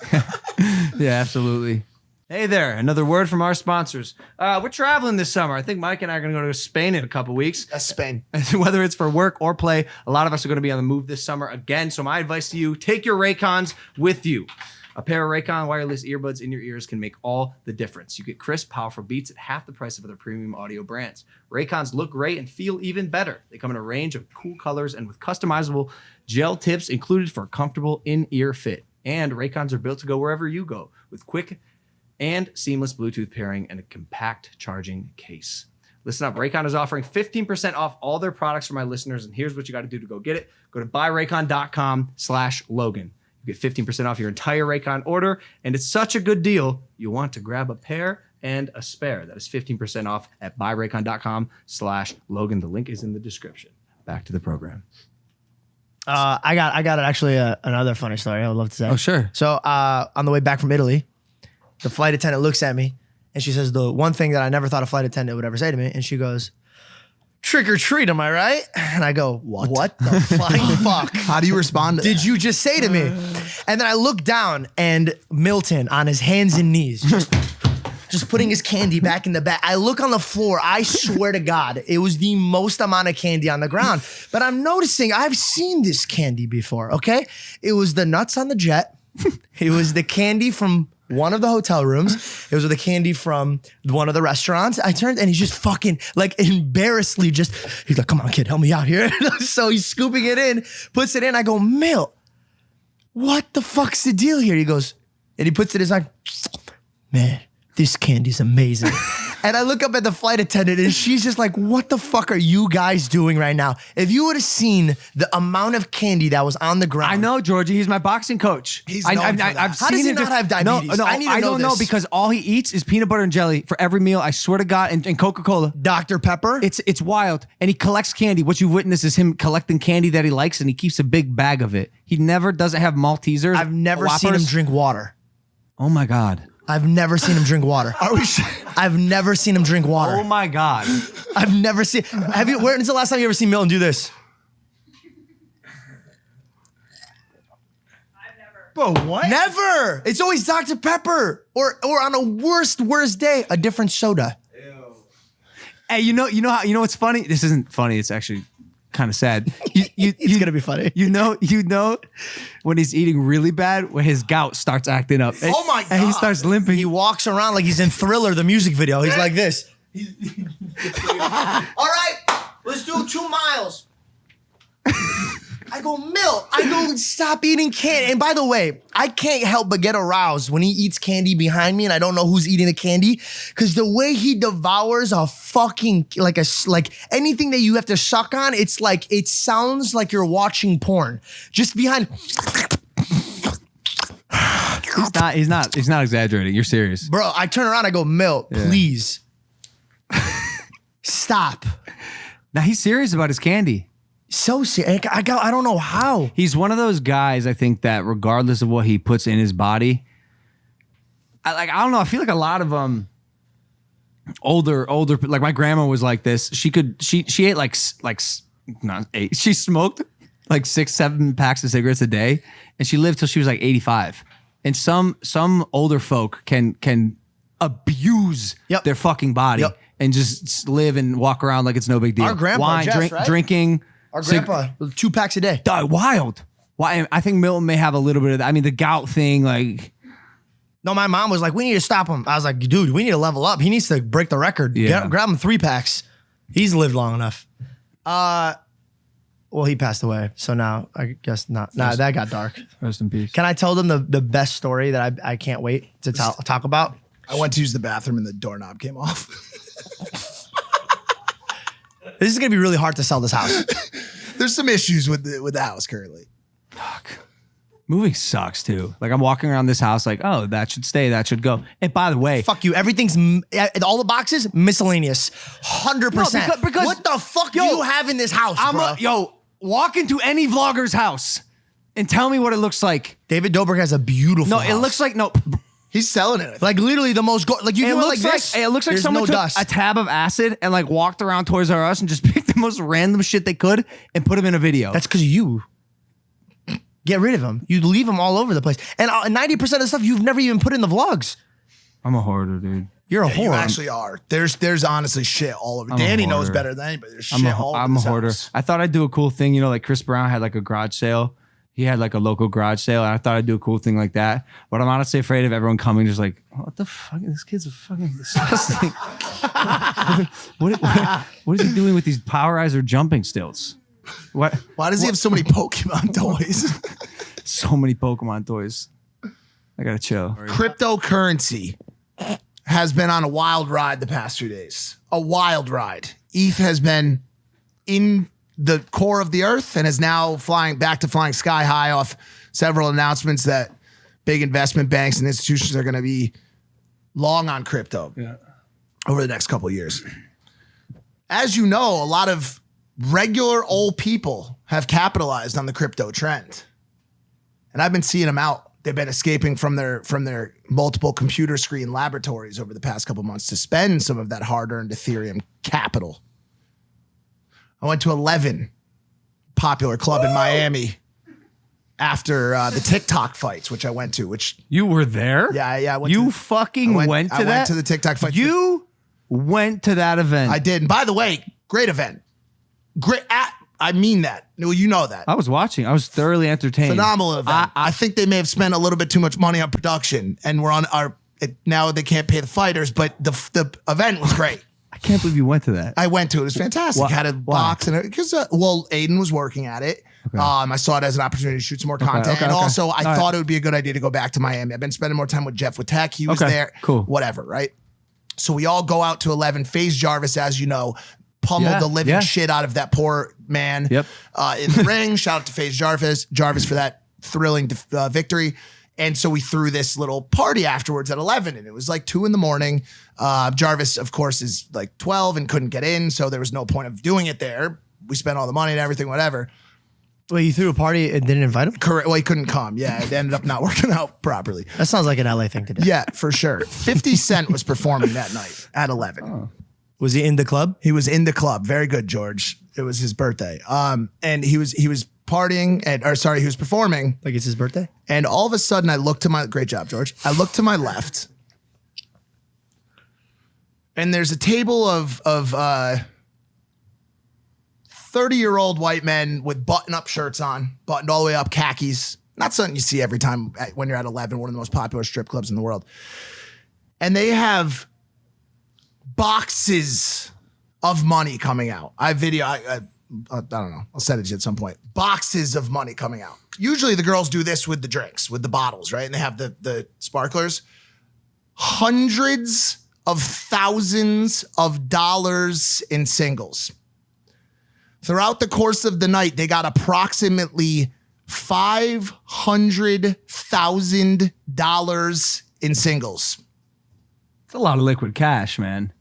B: Yeah, absolutely. Hey there, another word from our sponsors. We're traveling this summer. I think Mike and I are going to go to Spain in a couple weeks.
C: That's Spain.
B: Whether it's for work or play, a lot of us are going to be on the move this summer again. So my advice to you, take your Raycons with you. A pair of Raycon wireless earbuds in your ears can make all the difference. You get crisp, powerful beats at half the price of other premium audio brands. Raycons look great and feel even better. They come in a range of cool colors and with customizable gel tips included for a comfortable in-ear fit. And Raycons are built to go wherever you go with quick and seamless Bluetooth pairing and a compact charging case. Listen up, Raycon is offering 15% off all their products for my listeners, and here's what you got to do to go get it. Go to buyraycon.com/Logan. You get 15% off your entire Raycon order, and it's such a good deal, you want to grab a pair and a spare. That is 15% off at buyraycon.com/Logan. The link is in the description. Back to the program.
C: I got actually another funny story I would love to say.
B: Oh, sure.
C: So on the way back from Italy, the flight attendant looks at me and she says the one thing that I never thought a flight attendant would ever say to me. And she goes, "Trick or treat, am I right?" And I go, What the flying fuck
A: How do you respond to
C: did you just say to me? And then I look down and Milton on his hands and knees, just putting his candy back in the bag. I look on the floor. I swear to God, it was the most amount of candy on the ground. But I'm noticing I've seen this candy before, okay? It was the nuts on the jet. It was the candy from one of the hotel rooms. It was the candy from one of the restaurants. I turned and he's just fucking like embarrassedly he's like, "Come on, kid, help me out here." So he's scooping it in, puts it in. I go, "Milt, what the fuck's the deal here?" He goes, and he puts it in his like, "Man, this candy's amazing." And I look up at the flight attendant and she's just like, "What the fuck are you guys doing right now?" If you would have seen the amount of candy that was on the ground.
B: I know, Georgie. He's my boxing coach.
A: He's known for that.
B: I've
C: How does
B: seen
C: he
B: him
C: not have diabetes?
B: No,
C: I need to know
B: don't know
C: this.
B: because all he eats is peanut butter and jelly for every meal. I swear to God, and Coca-Cola.
C: Dr. Pepper?
B: It's wild. And he collects candy. What you've witnessed is him collecting candy that he likes, and he keeps a big bag of it. He never doesn't have Maltesers.
C: I've never seen him
B: Whoppers.
C: drink water.
B: Oh my God.
C: I've never seen him drink water.
A: Are we sure?
C: I've never seen him drink water.
B: Oh my God.
C: I've never seen. When's the last time you ever seen Milton do this?
D: I've never.
B: Bro, what?
C: Never. It's always Dr. Pepper, or on a worst day, a different soda.
B: Hey, you know what's funny? This isn't funny. It's actually kind of sad.
C: It's gonna be funny.
B: You know when he's eating really bad, when his gout starts acting up.
C: Oh my
B: And he
C: God.
B: starts limping.
C: He walks around like he's in Thriller, the music video. He's like this. All right, let's do 2 miles. I go, "Milt, stop eating candy." And by the way, I can't help but get aroused when he eats candy behind me and I don't know who's eating the candy, because the way he devours a fucking, like anything that you have to suck on, it's like, it sounds like you're watching porn. Just behind.
B: He's not exaggerating. You're serious.
C: Bro, I turn around, I go, "Milt, please. Stop."
B: Now he's serious about his candy.
C: So serious. I don't know how.
B: He's one of those guys, I think, that regardless of what he puts in his body, I don't know. I feel like a lot of older, like my grandma was like this. She ate she smoked like 6-7 packs of cigarettes a day, and she lived till she was like 85. And some older folk can abuse
C: Yep.
B: their fucking body
C: Yep.
B: and just live and walk around like it's no big deal.
C: Our grandpa,
B: Wine,
C: Jess, right?
B: drinking.
C: Our grandpa, 2 packs a day.
B: Wild. Why? I think Milton may have a little bit of that. I mean, the gout thing, like.
C: No, my mom was like, "We need to stop him." I was like, "Dude, we need to level up. He needs to break the record.
B: Yeah.
C: Grab him 3 packs. He's lived long enough." Well, he passed away, so now I guess not. Nah, that got dark.
B: Rest in peace.
C: Can I tell them the best story that I can't wait to talk about?
A: I went to use the bathroom and the doorknob came off.
C: This is gonna be really hard to sell this house.
A: There's some issues with the house currently.
B: Moving sucks too. Like I'm walking around this house like, oh, that should stay, that should go. And by the way,
C: Fuck you. Everything's all the boxes miscellaneous. 100%.
B: No, because
C: what the fuck do you have in this house, bro?
B: walk into any vlogger's house and tell me what it looks like.
C: David Dobrik has a beautiful
B: No,
C: house.
B: it looks like
A: He's selling it. I think.
C: like literally the most like you
B: It
C: go
B: looks
C: like
B: like
C: this.
B: it looks like
C: there's
B: someone
C: no
B: took
C: dust.
B: a tab of acid and like walked around Toys R Us and just picked the most random shit they could and put them in a video.
C: That's because of you. Get rid of them. You leave them all over the place. And 90% of the stuff you've never even put in the vlogs.
B: I'm a hoarder, dude.
C: You're a
A: You
C: whore.
A: actually are. There's honestly shit all over.
B: I'm a
A: Danny knows
B: hoarder.
A: better than anybody. There's shit all over
B: I'm a
A: this
B: hoarder.
A: house.
B: I thought I'd do a cool thing, you know, like Chris Brown had like a garage sale. He had like a local garage sale, and I thought I'd do a cool thing like that. But I'm honestly afraid of everyone coming just like, what the fuck? This kid's a fucking disgusting. what is he doing with these Powerizer jumping stilts? What?
A: Why does he have so many Pokemon toys?
B: So many Pokemon toys. I gotta chill.
A: Cryptocurrency has been on a wild ride the past few days. A wild ride. ETH has been in the core of the earth and is now flying sky high off several announcements that big investment banks and institutions are going to be long on crypto over the next couple of years. As you know, a lot of regular old people have capitalized on the crypto trend. And I've been seeing them out. They've been escaping from their multiple computer screen laboratories over the past couple months to spend some of that hard-earned Ethereum capital. I went to 11, popular club in Miami, after the TikTok fights, which I went to. Which
B: You were there?
A: yeah. I went
B: You
A: to,
B: fucking went to
A: I
B: that?
A: went to the TikTok fights.
B: You went to that event.
A: I did. And by the way, great event. Great. I mean that. Well, you know that.
B: I was watching. I was thoroughly entertained.
A: Phenomenal event. I think they may have spent a little bit too much money on production, and we're on now they can't pay the fighters, but the event was great.
B: I can't believe you went to that.
A: I went to it. It was fantastic.
B: Why-
A: Had a
B: why?
A: box and because Aiden was working at it. I saw it as an opportunity to shoot some more content, and also I thought it would be a good idea to go back to Miami. I've been spending more time with Jeff Witek. He was there.
B: Cool.
A: Whatever, right? So we all go out to 11. FaZe Jarvis, as you know, pummeled the living shit out of that poor man in the ring. Shout out to FaZe Jarvis for that thrilling victory. And so we threw this little party afterwards at 11, and it was like 2 a.m. Jarvis, of course, is like 12 and couldn't get in, so there was no point of doing it there. We spent all the money and everything, whatever.
C: Wait, you threw a party and didn't invite him?
A: Correct. Well, he couldn't come. Yeah, it ended up not working out properly.
C: That sounds like an LA thing to do.
A: Yeah, for sure. 50 Cent was performing that night at 11.
B: Oh.
C: Was he in the club?
A: He was in the club. Very good, George. It was his birthday. And he was partying he was performing.
C: Like it's his birthday?
A: And all of a sudden I looked to great job, George. I looked to my left. And there's a table of 30-year-old white men with button-up shirts on, buttoned all the way up, khakis. Not something you see every time when you're at 11, one of the most popular strip clubs in the world. And they have boxes of money coming out. I don't know. I'll send it to you at some point. Boxes of money coming out. Usually the girls do this with the drinks, with the bottles, right? And they have the sparklers. Hundreds of thousands of dollars in singles. Throughout the course of the night, they got approximately $500,000 in singles.
B: It's a lot of liquid cash, man.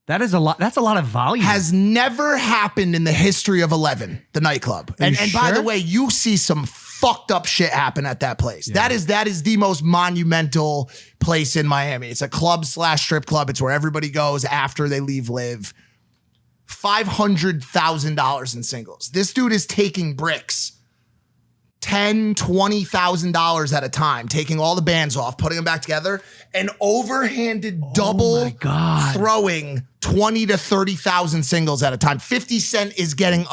B: That is a lot. That's a lot of volume.
A: Has never happened in the history of 11, the nightclub. And by the way, you see some fucked up shit happen at that place. Yeah. That is the most monumental place in Miami. It's a club/strip club. It's where everybody goes after they leave live. $500,000 in singles. This dude is taking bricks. $10,000, $20,000 at a time, taking all the bands off, putting them back together, and overhanded double throwing 20 to 30,000 singles at a time. 50 Cent is getting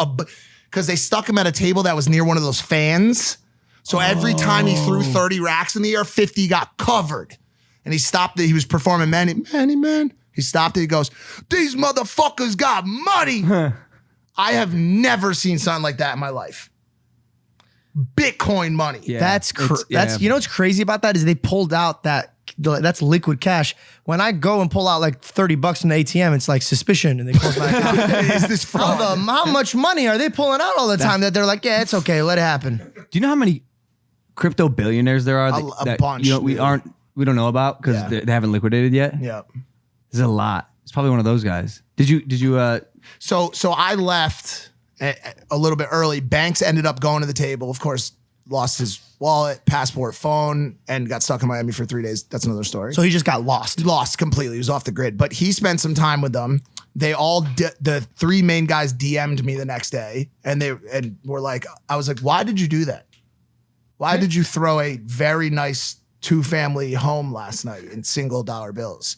A: because they stuck him at a table that was near one of those fans. So every time he threw 30 racks in the air, 50 got covered. And he stopped it. He was performing Man. He stopped it. He goes, "These motherfuckers got money." I have never seen something like that in my life. Bitcoin money.
B: Yeah.
C: That's you know what's crazy about that is they pulled out that's liquid cash. When I go and pull out like $30 from the ATM, it's like suspicion, and they close my account.
A: Is this fraud?
C: How much money are they pulling out all the time that they're like, yeah, it's okay, let it happen.
B: Do you know how many crypto billionaires there are?
A: A bunch.
B: We don't know about because they haven't liquidated yet.
A: Yeah.
B: There's a lot. It's probably one of those guys. Did you?
A: So I left a little bit early. Banks ended up going to the table. Of course, lost his wallet, passport, phone, and got stuck in Miami for 3 days. That's another story.
C: So he just got lost.
A: Lost completely. He was off the grid. But he spent some time with them. They all, the 3 main guys DM'd me the next day, and were like, I was like, why did you do that? Why did you throw a very nice 2-family home last night in single dollar bills?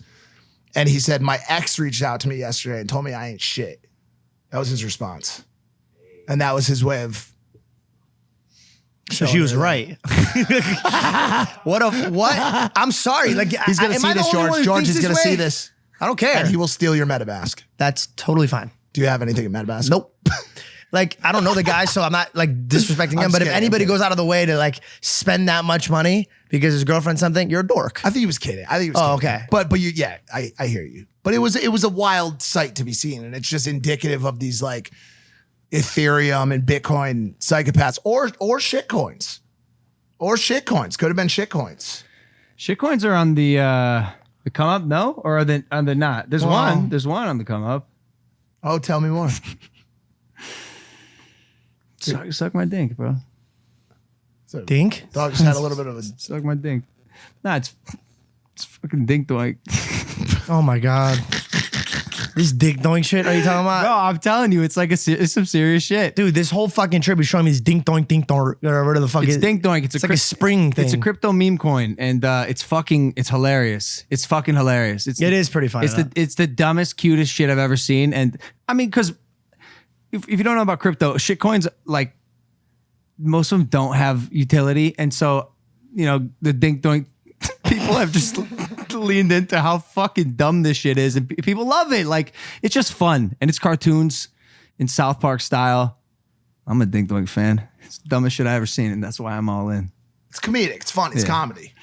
A: And he said, my ex reached out to me yesterday and told me I ain't shit. That was his response. And that was his way of.
C: So she was right. What? I'm sorry. Like
A: He's going to see this, George. George is going to see this.
C: I don't care.
A: And he will steal your MetaMask.
C: That's totally fine.
A: Do you have anything in MetaMask?
C: Nope. Like, I don't know the guy, so I'm not like disrespecting him. But if anybody goes out of the way to like spend that much money because his girlfriend's something, you're a dork.
A: I think he was kidding.
C: Okay.
A: But you, yeah, I hear you. But it was a wild sight to be seen, and it's just indicative of these like Ethereum and Bitcoin psychopaths or shitcoins. Or shitcoins. Could have been shitcoins.
B: Shitcoins are on the come up, no? Or are they not? There's one. There's one on the come up.
A: Oh, tell me more.
B: Suck my dink, bro.
C: Dink?
A: Dog just had a little bit of a.
B: Suck my dink. Nah, it's fucking dink doink.
C: Oh my God. This dick doink shit are you talking about?
B: No, I'm telling you, it's like it's some serious shit.
C: Dude, this whole fucking trip is showing me this dink doink, whatever the fuck
B: It's
C: is.
B: dink doink.
C: It's like a spring thing.
B: It's a crypto meme coin, and it's hilarious. It's fucking hilarious.
C: It is pretty funny.
B: It's the dumbest, cutest shit I've ever seen. And I mean, because if you don't know about crypto, shit coins, like most of them don't have utility, and so the dink doink people have just leaned into how fucking dumb this shit is, and people love it. Like, it's just fun, and it's cartoons in South Park style. I'm a dink doink fan. It's the dumbest shit I ever seen, and that's why I'm all in.
A: It's comedic. It's fun. It's comedy.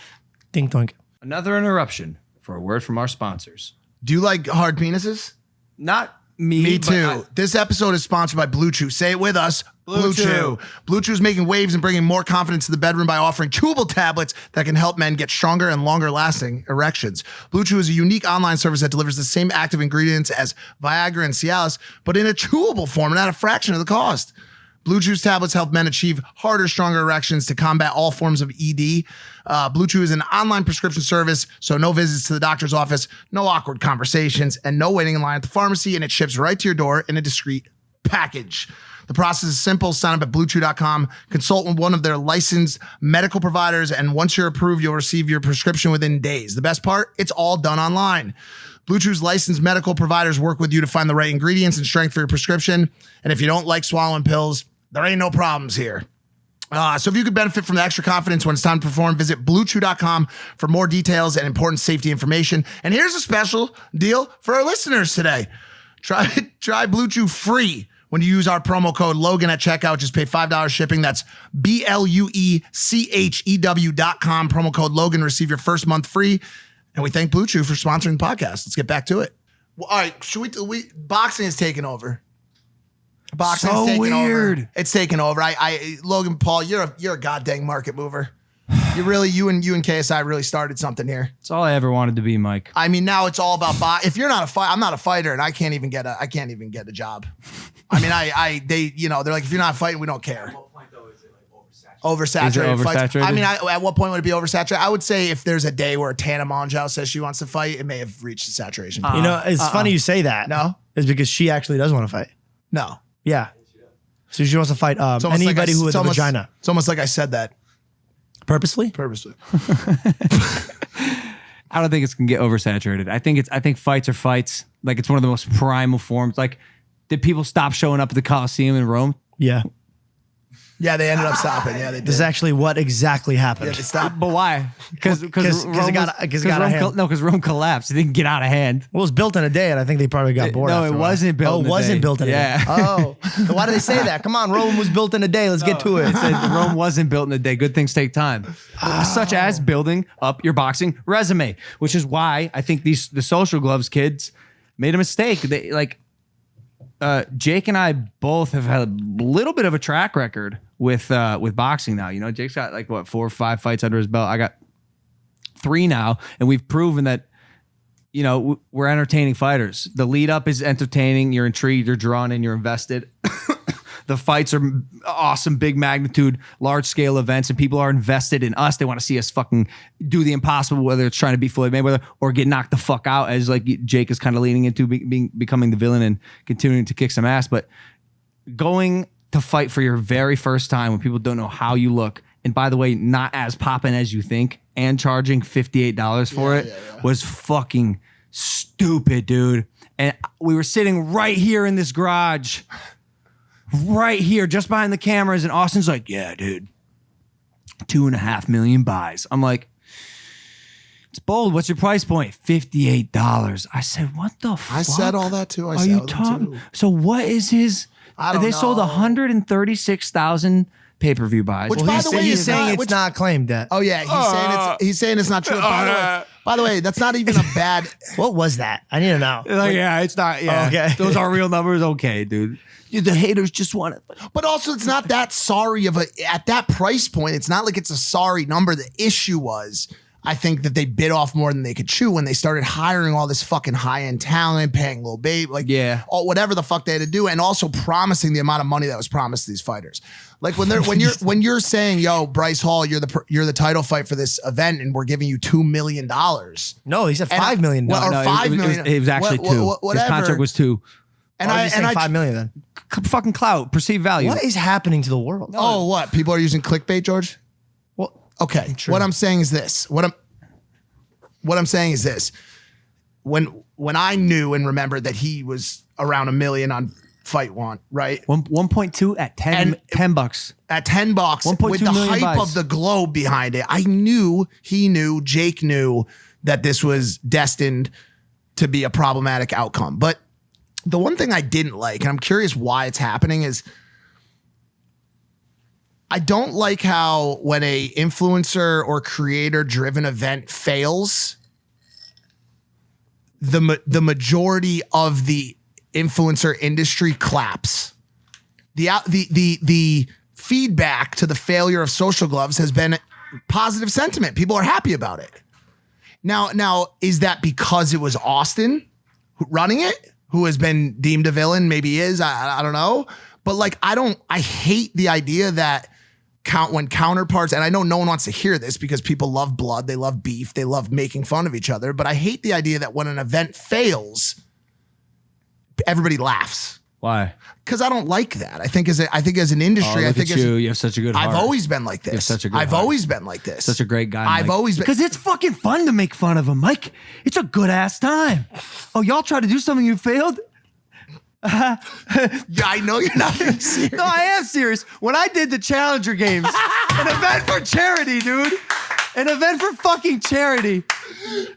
C: Dink doink.
B: Another interruption for a word from our sponsors.
A: Do you like hard penises?
B: Not me.
A: Me
B: but
A: too. This episode is sponsored by Blue Chew. Say it with us. Blue Chew. Blue Chew is making waves and bringing more confidence to the bedroom by offering chewable tablets that can help men get stronger and longer lasting erections. Blue Chew is a unique online service that delivers the same active ingredients as Viagra and Cialis, but in a chewable form and at a fraction of the cost. Blue Chew's tablets help men achieve harder, stronger erections to combat all forms of ED. Blue Chew is an online prescription service, so no visits to the doctor's office, no awkward conversations, and no waiting in line at the pharmacy, and it ships right to your door in a discreet package. The process is simple. Sign up at bluechew.com, consult with one of their licensed medical providers, and once you're approved, you'll receive your prescription within days. The best part, it's all done online. Blue Chew's licensed medical providers work with you to find the right ingredients and strength for your prescription. And if you don't like swallowing pills, there ain't no problems here. So if you could benefit from the extra confidence when it's time to perform, visit bluechew.com for more details and important safety information. And here's a special deal for our listeners today. Try Blue Chew free when you use our promo code Logan at checkout. Just pay $5 shipping. That's BLUECHEW.com. Promo code Logan. Receive your first month free. And we thank Blue Chew for sponsoring the podcast. Let's get back to it. Well, all right, should we boxing is taking over. Boxing is taking over. It's taking over. Logan Paul, you're a goddamn market mover. You and KSI really started something here.
B: It's all I ever wanted to be, Mike.
A: I mean, now it's all about if you're not a fighter, I'm not a fighter, and I can't even get a job. I mean, they're like, if you're not fighting, we don't care.
E: At what point though is it like oversaturated?
A: Oversaturated
B: Is it
A: fights.
B: oversaturated?
A: I mean, at what point would it be oversaturated? I would say if there's a day where Tana Mongeau says she wants to fight, it may have reached the saturation point.
C: It's funny you say that.
A: No?
C: It's because she actually does want to fight.
A: No.
C: Yeah. So she wants to fight anybody who has a vagina.
A: It's almost like I said that
C: Purposely?
A: purposely.
B: I don't think it's gonna get oversaturated. I think fights are fights. Like, it's one of the most primal forms. Like, did people stop showing up at the Coliseum in Rome?
C: Yeah.
A: Yeah, they ended up stopping. Yeah, they did.
C: This is actually what exactly happened.
A: Yeah, they stopped.
B: But why? Because
C: it got out of hand.
B: No, because Rome collapsed. It didn't get out of hand.
C: Well, it was built in a day, and I think they probably got bored.
B: No,
C: after
B: it
C: a while.
B: wasn't built.
C: Oh,
B: in
C: it
B: a
C: wasn't
B: day.
C: built in a day. Oh, so why do they say that? Come on, Rome was built in a day. Let's get to it.
B: It said Rome wasn't built in a day. Good things take time, such as building up your boxing resume, which is why I think the social gloves kids made a mistake. They Jake and I both have had a little bit of a track record with boxing now. Jake's got like 4 or 5 fights under his belt. I got 3 now, and we've proven that we're entertaining fighters. The lead up is entertaining. You're intrigued. You're drawn in. You're invested. The fights are awesome, big magnitude, large scale events, and people are invested in us. They want to see us fucking do the impossible, whether it's trying to beat Floyd Mayweather or get knocked the fuck out, as like Jake is kind of leaning into becoming the villain and continuing to kick some ass. But going to fight for your very first time when people don't know how you look and by the way, not as popping as you think, and charging $58 for it was fucking stupid, dude. And we were sitting right here in this garage, right here, just behind the cameras, and Austin's like, yeah, dude, 2.5 million buys. I'm like, it's bold. What's your price point? $58. I said, what the fuck?
A: I said all that too. I
B: Are
A: said
B: you
A: all that
B: talking?
A: too.
B: So what is his?
A: I don't
B: They sold
A: know.
B: 136,000 pay-per-view buys.
A: Which,
C: Well,
A: by
C: he's
A: the
C: saying,
A: way,
C: he's
A: is
C: saying
A: not-
C: it's
A: which-
C: not claimed yet.
A: Oh yeah, he's saying it's not true. By the way, that's not even a bad.
C: What was that? I need to know.
B: Like, yeah, it's not. Yeah,
C: Okay.
B: those are real numbers. Okay, dude. The haters just want it.
A: But also, it's not that sorry of a at that price point. It's not like it's a sorry number. The issue was, I think that they bit off more than they could chew when they started hiring all this fucking high end talent, paying Lil Babe, like all, whatever the fuck they had to do, and also promising the amount of money that was promised to these fighters. Like when you're saying, yo, Bryce Hall, you're the title fight for this event, and we're giving you $2 million.
C: No, he said $5 million.
A: Well, or
B: No,
A: $5
B: it was,
A: million.
B: It was actually two.
A: Whatever.
B: His contract was two.
A: And
C: I was saying $5 million then.
B: Fucking clout, perceived value.
C: What is happening to the world?
A: Oh, what? People are using clickbait, George?
C: Well,
A: Okay.
C: True.
A: What I'm saying is this. What I'm saying is this. When I knew and remembered that he was around $1 million on Fight Want, right?
B: 1.2 at 10
A: And-
B: $10.
A: At $10
B: 1.2
A: with the
B: million
A: hype
B: buys.
A: of the globe behind it, I knew, he knew, Jake knew that this was destined to be a problematic outcome. But the one thing I didn't like, and I'm curious why it's happening, is I don't like how when a influencer or creator driven event fails, the majority of the influencer industry claps. The feedback to the failure of Social Gloves has been positive sentiment. People are happy about it. Now, is that because it was Austin running it, who has been deemed a villain? Maybe is. I don't know. But like, I hate the idea that when counterparts, and I know no one wants to hear this because people love blood, they love beef, they love making fun of each other. But I hate the idea that when an event fails, everybody laughs.
B: Why?
A: Because I don't like that. I think as an industry, I think
B: you have such a good heart.
A: I've always been like this.
B: You have such a good
A: I've
B: heart.
A: always been like this.
B: Such a great guy,
A: I've
B: Mike.
A: always been.
B: Because it's fucking fun to make fun of him, Mike. It's a good ass time. Oh, y'all try to do something, you failed?
A: Yeah, I know you're not being serious.
B: No, I am serious. When I did the Challenger Games, an event for charity, dude. An event for fucking charity.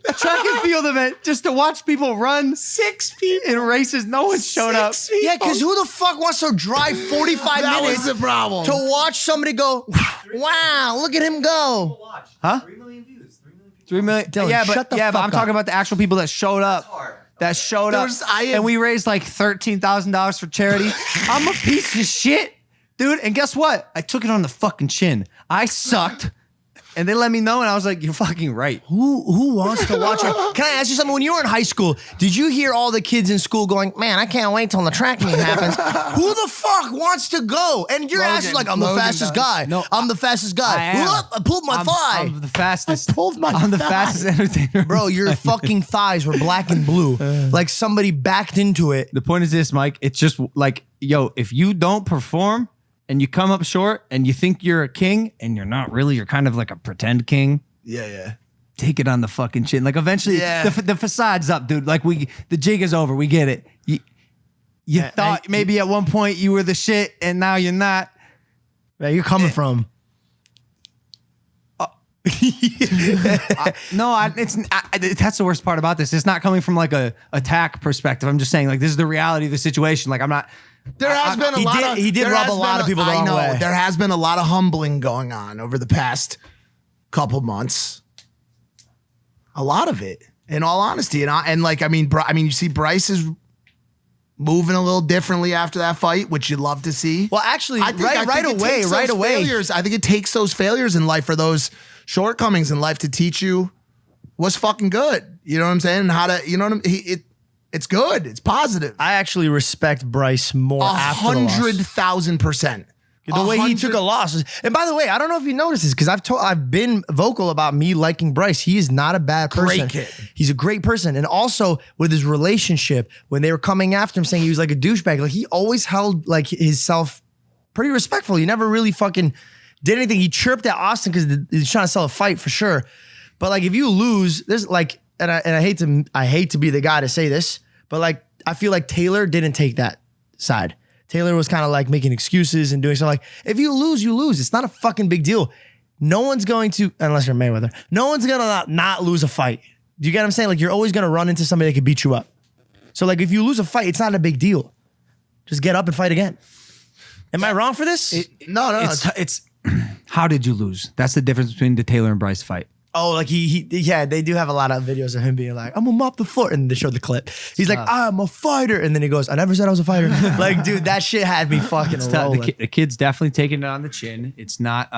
B: A track and field event just to watch people run
A: 6 people
B: in races. No one showed up.
A: 6 people.
C: yeah, because who the fuck wants to drive 45
A: That
C: minutes
A: was the problem.
C: to watch somebody go, wow, look at him go?
E: Watch.
B: Huh?
E: 3 million views. 3 million people.
B: 3 million.
C: Dylan,
B: yeah,
C: shut
B: but
C: the
B: I'm
C: fuck
B: talking
C: up.
B: about the actual people that showed up. That showed up. And we raised like $13,000 for charity. I'm a piece of shit, dude. And guess what? I took it on the fucking chin. I sucked. And they let me know, and I was like, "You're fucking right."
C: Who wants to watch it? Can I ask you something? When you were in high school, did you hear all the kids in school going, man, I can't wait till the track meet happens? Who the fuck wants to go? And your ass is like, I'm the
A: Logan
C: fastest
A: does.
C: guy.
B: No,
C: I'm the fastest guy.
B: I am.
C: Whoop, I pulled my thigh.
B: I'm the fastest.
A: I'm
B: the fastest entertainer.
C: Bro, your fucking thighs were black and blue. Like somebody backed into it.
B: The point is this, Mike. It's just like, yo, if you don't perform and you come up short and you think you're a king and you're not really, you're kind of like a pretend king.
A: Yeah.
B: Take it on the fucking chin. Like eventually,
A: Yeah.
B: the facade's up, dude. Like the jig is over. We get it. You thought maybe at one point you were the shit and now you're not.
C: Where you're coming from.
B: That's the worst part about this. It's not coming from like a attack perspective. I'm just saying like this is the reality of the situation. Like I'm not.
A: There has been a
C: he
A: lot
C: did-
A: of
C: he did
A: there
C: rub
A: has
C: a lot
A: been
C: of people the
A: I
C: wrong
A: know.
C: way.
A: There has been a lot of humbling going on over the past couple months. A lot of it, in all honesty, you see Bryce is moving a little differently after that fight, which you'd love to see.
C: Well, actually,
A: I think
C: right
A: it
C: away,
A: takes
C: right
A: those
C: away.
A: failures. I think it takes those failures in life or those shortcomings in life to teach you what's fucking good. You know what I'm saying? And how to, you know what I'm. It's good. It's positive.
C: I actually respect Bryce more after the loss.
A: 100,000%.
C: The way he took a loss. And by the way, I don't know if you noticed this because I've been vocal about me liking Bryce. He is not a bad person.
A: Great kid.
C: He's a great person. And also with his relationship, when they were coming after him saying he was like a douchebag, like he always held like himself pretty respectful. He never really fucking did anything. He chirped at Austin because he's trying to sell a fight for sure. But like, if you lose, there's like, and I hate to be the guy to say this, but like, I feel like Taylor didn't take that side. Taylor was kind of like making excuses and doing something like, if you lose, you lose. It's not a fucking big deal. No one's going to, unless you're Mayweather, no one's going to not lose a fight. Do you get what I'm saying? Like, you're always going to run into somebody that could beat you up. So like, if you lose a fight, it's not a big deal. Just get up and fight again. Am I wrong for this?
A: No.
B: It's how did you lose? That's the difference between the Taylor and Bryce fight.
C: Oh, like yeah, they do have a lot of videos of him being like, I'm gonna mop the floor, and they show the clip. He's like, I'm a fighter, and then he goes, I never said I was a fighter. Like, dude, that shit had me fucking rolling.
B: The kid's definitely taking it on the chin. It's not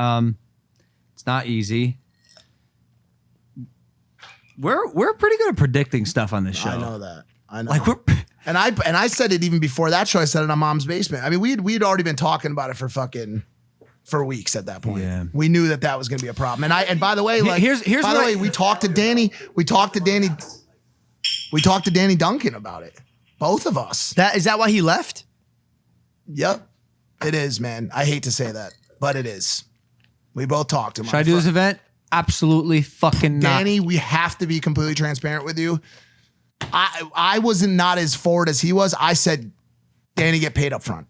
B: easy. We're pretty good at predicting stuff on this show.
A: I know that. I know.
B: Like
A: and I said it even before that show. I said it on Mom's Basement. I mean, we'd already been talking about it for weeks at that point.
B: Yeah.
A: We knew that was going to be a problem. And by the way, like,
B: here's
A: by the way, we talked to Danny Duncan about it. Both of us.
C: Is that why he left?
A: Yep. It is, man. I hate to say that, but it is. We both talked to him.
B: Should I do this event? Absolutely fucking not.
A: Danny, we have to be completely transparent with you. I wasn't not as forward as he was. I said, Danny, get paid up front.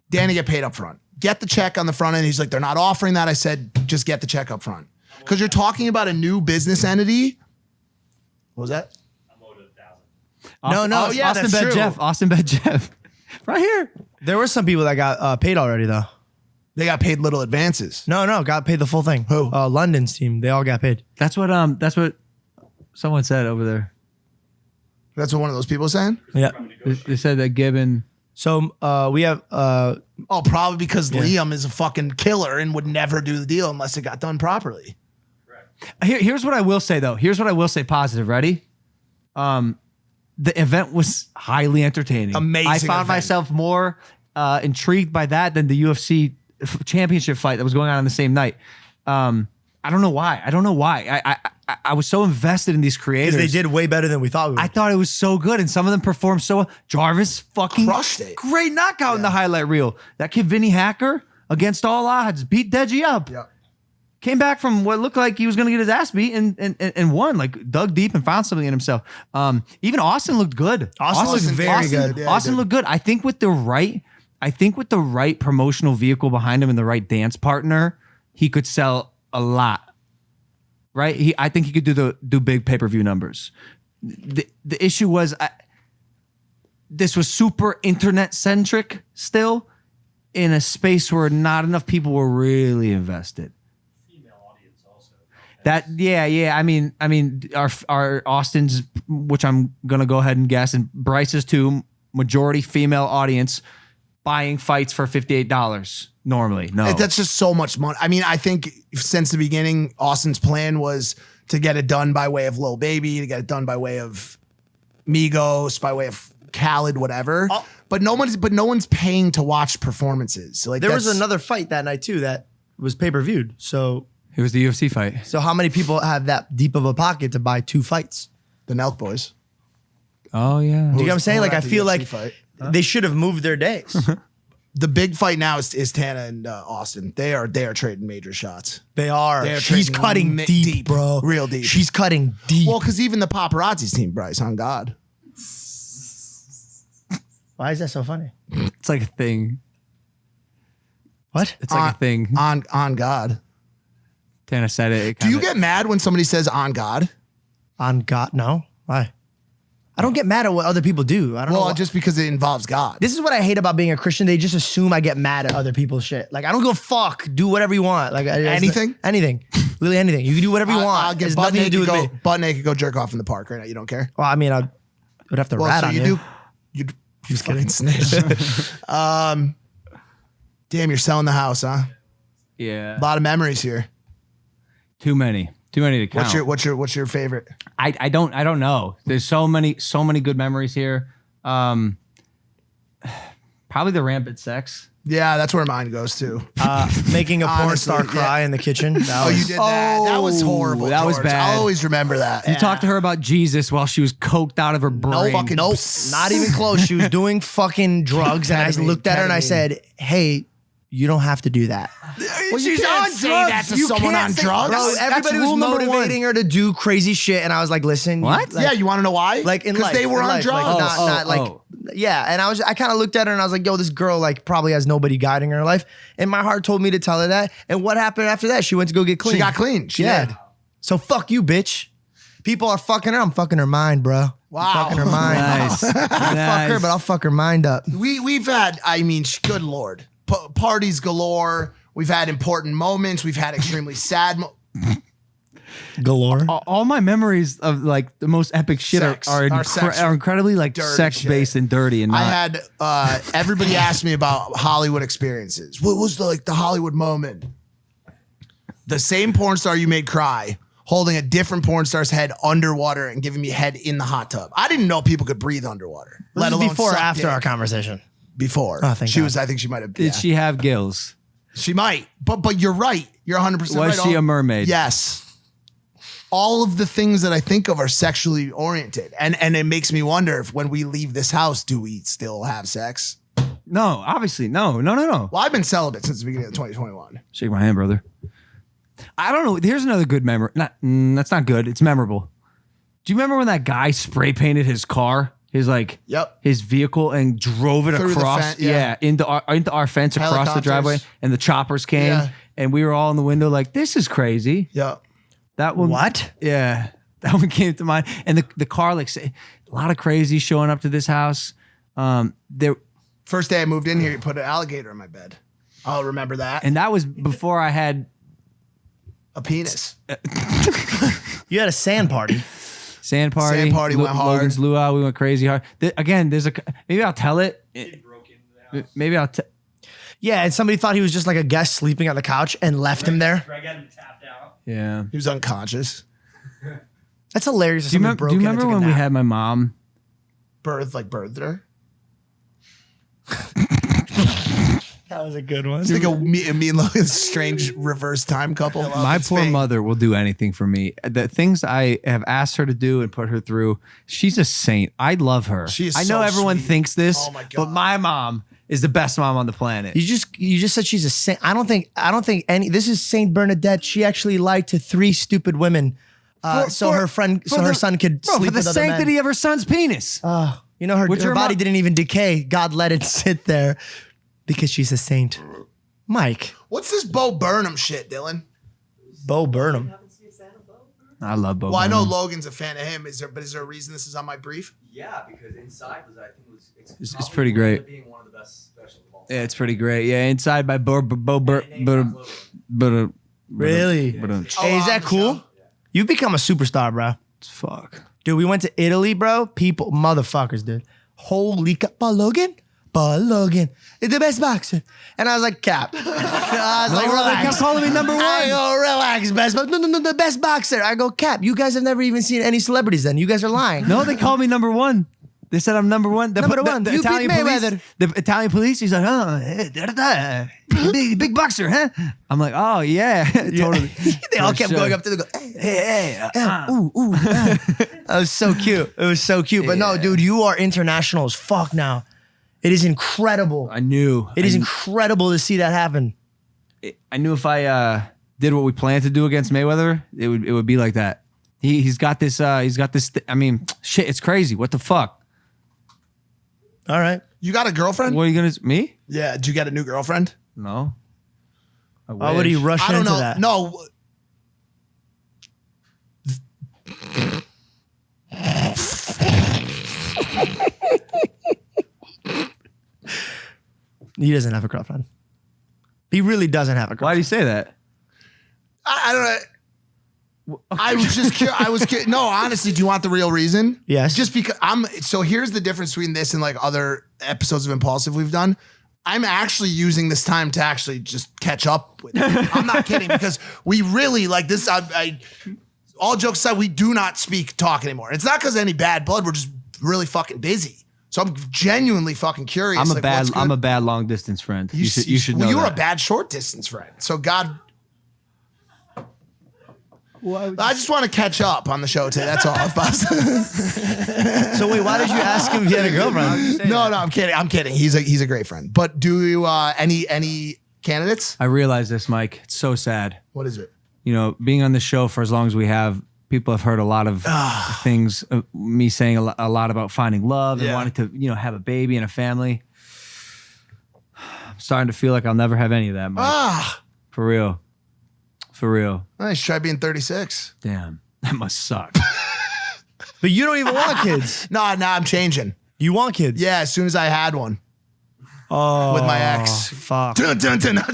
A: Danny, get paid up front. Get the check on the front end. He's like, they're not offering that. I said, just get the check up front. Because you're talking about a new business entity. What was that?
E: I'm owed $1,000.
C: No, yeah,
B: Austin
C: that's
B: bet
C: true.
B: Jeff. Austin bet Jeff. Right here.
C: There were some people that got paid already, though.
A: They got paid little advances.
C: No, got paid the full thing.
A: Who?
C: London's team. They all got paid.
B: That's what someone said over there.
A: That's what one of those people was saying?
C: Yeah.
B: They said that Gibbon.
C: So we have
A: Oh, probably because Liam is a fucking killer and would never do the deal unless it got done properly.
B: Here's what I will say though. Here's what I will say positive. Ready? The event was highly entertaining.
A: Amazing
B: I found
A: event.
B: myself more intrigued by that than the UFC championship fight that was going on the same night. I don't know why. I was so invested in these creators.
C: because they did way better than we thought we would.
B: I thought it was so good, and some of them performed so well. Jarvis fucking
A: Crushed it.
B: Great knockout in the highlight reel. That kid Vinny Hacker, against all odds, beat Deji up.
A: Yeah.
B: Came back from what looked like he was going to get his ass beat and won. Like dug deep and found something in himself. Even Austin looked good.
C: Austin looked very good.
A: Yeah,
B: Austin looked good. I think with the right promotional vehicle behind him and the right dance partner, he could sell a lot. Right? I think he could do big pay-per-view numbers. The issue was this was super internet centric still in a space where not enough people were really invested.
E: Female audience also.
B: I mean our Austin's, which I'm gonna go ahead and guess, and Bryce's too, majority female audience buying fights for $58 normally. No.
A: That's just so much money. I mean, I think since the beginning, Austin's plan was to get it done by way of Lil Baby, to get it done by way of Migos, by way of Khaled, whatever. But no one's paying to watch performances. Like
C: there was another fight that night too that was pay-per-viewed. So
B: It was the UFC fight.
C: how many people have that deep of a pocket to buy 2 fights?
A: the Nelk boys.
B: Oh yeah.
C: Do you get what I'm saying? Like, I
A: at the
C: feel
A: UFC
C: like
A: fight.
C: they should have moved their days.
A: The big fight now is Tana and Austin. They are trading major shots.
C: They are.
A: They're
C: She's
A: trading
C: cutting deep, bro.
A: Real deep.
C: She's cutting deep.
A: Well, because even the paparazzi's team, Bryce, on God.
C: Why is that so funny?
B: It's like a thing.
C: What?
B: It's like a thing.
A: On God.
B: Tana said it.
A: Do you get mad when somebody says on God?
C: On God? No. Why? I don't get mad at what other people do. I don't know.
A: Well, just because it involves God.
C: This is what I hate about being a Christian. They just assume I get mad at other people's shit. Like, I don't go fuck. Do whatever you want. Like
A: Anything?
C: Anything. Literally anything. You can do whatever you want.
A: I'll get
C: It's
A: butt
C: nothing to do
A: naked,
C: with me.
A: butt naked, go jerk off in the park right now. You don't care?
C: Well, I mean, I would have to rat
A: so
C: on
A: you
C: you.
A: do. You fucking snitch. Damn, you're selling the house, huh?
B: Yeah.
A: A lot of memories here.
B: Too many to count.
A: What's your favorite?
B: I don't know. There's so many good memories here. Probably the rampant sex.
A: Yeah, that's where mine goes to.
C: Making a porn
A: Honestly,
C: star
A: yeah.
C: cry in the kitchen. That
A: Oh,
C: was,
A: you did that. That was horrible.
B: That was
A: George.
B: bad.
A: I'll always remember that.
B: You talked to her about Jesus while she was coked out of her brain.
A: fucking-
C: Nope, not even close. She was doing fucking drugs, and I
A: Ketamine,
C: looked at her and I
A: ketamine.
C: said, "Hey, you don't have to do that."
A: Well, you
C: she's
A: can't
C: on
A: say
C: drugs.
A: that to
C: You
A: someone
C: can't
A: on
C: say-
A: drugs.
C: Bro,
A: That's
C: everybody was
B: rule number
C: motivating her to do crazy shit, and I was like, listen,
B: What?
C: like-
A: yeah, you want to know why?
C: like in
A: because
C: life,
A: they were
C: in
A: on
C: life,
A: drugs.
C: like, not like yeah. And I kind of looked at her and I was like, yo, this girl like probably has nobody guiding her life. And my heart told me to tell her that. And what happened after that? She went to go get clean.
A: She got clean. She did.
C: So fuck you, bitch. People are fucking her. I'm fucking her mind, bro.
A: Wow.
C: I'm fucking her mind.
B: Nice.
C: I'll fuck her, but I'll fuck her mind up.
A: We've had, I mean, good Lord, parties galore. We've had important moments. We've had extremely sad
C: Galore.
B: All my memories of like the most epic shit
A: Sex.
B: are incredibly like
A: dirty
B: sex based and dirty and not.
A: I had everybody asked me about Hollywood experiences. What was the Hollywood moment? The same porn star you made cry, holding a different porn star's head underwater and giving me head in the hot tub. I didn't know people could breathe underwater.
C: Let alone before or
A: suck
C: after
A: dick.
C: our conversation.
A: Before.
C: Oh, thank
A: she
C: God.
A: was. I think she might have.
B: Did she have gills?
A: She might. But you're right. You're 100% right.
B: Was she a mermaid?
A: Yes. All of the things that I think of are sexually oriented. And it makes me wonder if when we leave this house, do we still have sex?
B: No, obviously. No.
A: Well, I've been celibate since the beginning of 2021.
B: Shake my hand, brother. I don't know. Here's another good memory. That's not good. It's memorable. Do you remember when that guy spray painted his car? His vehicle and drove it
A: Through the
B: across,
A: fence, yeah.
B: into our fence across the
A: Helicopters.
B: driveway, and the choppers came,
A: Yeah.
B: and we were all in the window like, "This is crazy."
A: Yeah.
B: That one,
C: What?
B: Yeah, that one came to mind. And the car, like, say, a lot of crazy showing up to this house. There,
A: First day I moved in here, you put an alligator in my bed. I'll remember that.
B: and that was before I had
A: A penis.
C: You had a sand party.
B: sand party.
A: Sand party went hard.
B: Logan's luau. We went crazy hard. Again, maybe I'll tell it.
E: Broke into the house.
B: Maybe I'll.
C: Yeah, and somebody thought he was just like a guest sleeping on the couch and left him there.
E: Greg had him tapped out.
B: Yeah.
A: He was unconscious.
C: That's hilarious. That
B: Do you
C: somebody broke in and
B: remember
C: took a
B: when we
C: nap.
B: had my mom?
A: Birthed her.
C: That was a good one.
A: It's like me and Logan's strange reverse time couple.
B: My
A: It's
B: poor
A: fake.
B: mother will do anything for me. The things I have asked her to do and put her through, she's a saint. I love her.
A: She is
B: I know
A: so
B: everyone
A: sweet.
B: thinks this,
A: Oh my God.
B: but my mom is the best mom on the planet.
C: You just said she's a saint. I don't think any. This is Saint Bernadette. She actually lied to 3 stupid women, so her son could
B: Bro,
C: sleep
B: for the
C: with other
B: sanctity
C: men.
B: of her son's penis.
C: You know, her
B: What's your
C: body
B: mo-
C: didn't even decay. God let it sit there because she's a saint. Mike,
A: What's this Bo Burnham shit, Dylan?
C: Bo Burnham.
B: I love Bo.
A: Well, I know
B: Burnham.
A: Logan's a fan of him. Is there a reason this is on my brief?
F: Yeah, because Inside was, I think,
B: It's
F: probably
B: pretty
F: ended
B: great.
F: up being one of the best specials of all time.
B: Yeah, it's pretty great. Yeah, Inside by Bo.
C: Really? Hey, is that cool? You've become a superstar, bro.
B: Fuck.
C: Dude, we went to Italy, bro. People, motherfuckers, dude. Holy Paul Logan? Paul Logan is the best boxer. And I was like, Cap. I was like,
B: They
C: relax.
B: kept calling me number one.
C: I go, relax, best boxer. No, the best boxer. I go, Cap, you guys have never even seen any celebrities then. You guys are lying.
B: No, they called me number one. They said I'm number one.
C: Number one.
B: The
C: You beat
B: Italian police.
C: Mayweather.
B: The Italian police. He's like, big boxer, huh? I'm like, oh yeah, totally.
C: They all
B: For
C: kept
B: sure.
C: going up to the go, hey,
B: Hey,
C: That was so cute. It was so cute. But no, dude, you are international as fuck now. It is incredible.
B: I knew.
C: It is incredible to see that happen.
B: I knew if I did what we planned to do against Mayweather, it would be like that. He's got this. I mean, shit. It's crazy. What the fuck?
C: All right.
A: You got a girlfriend?
B: What are you gonna? Me?
A: Yeah. Did you get a new girlfriend?
B: No.
C: Why would he rush
A: I don't
C: into
A: know.
C: that?
A: No.
C: He doesn't have a girlfriend. He really doesn't have a
B: Why do
C: girlfriend.
B: you say that?
A: I don't know. I was just curious. No, honestly, do you want the real reason?
C: Yes.
A: Just because so here's the difference between this and like other episodes of Impaulsive we've done. I'm actually using this time to actually just catch up with it. I'm not kidding because we really like this. All jokes aside, we do not talk anymore. It's not because of any bad blood. We're just really fucking busy. So I'm genuinely fucking curious.
B: I'm a
A: like,
B: bad.
A: what's good.
B: I'm a bad long distance friend. You should know
A: Well, you were
B: that.
A: a bad short distance friend. So God. I just want to catch up on the show today. That's all, boss.
C: So wait, why did you ask him if he had a girlfriend?
A: No, I'm kidding. I'm kidding. He's a great friend. But do you any Candidates?
B: I realize this, Mike. It's so sad.
A: What is it?
B: You know, being on the show for as long as we have, people have heard a lot of things, me saying a lot about finding love and
A: Yeah.
B: wanting to, you know, have a baby and a family. I'm starting to feel like I'll never have any of that, Mike. For real. For real.
A: Nice. Try being 36.
B: Damn. That must suck.
C: But you don't even want kids.
A: No, I'm changing.
C: You want kids?
A: Yeah, as soon as I had one.
C: Oh,
A: With my ex.
C: Fuck.
A: Dun, dun, dun. I'm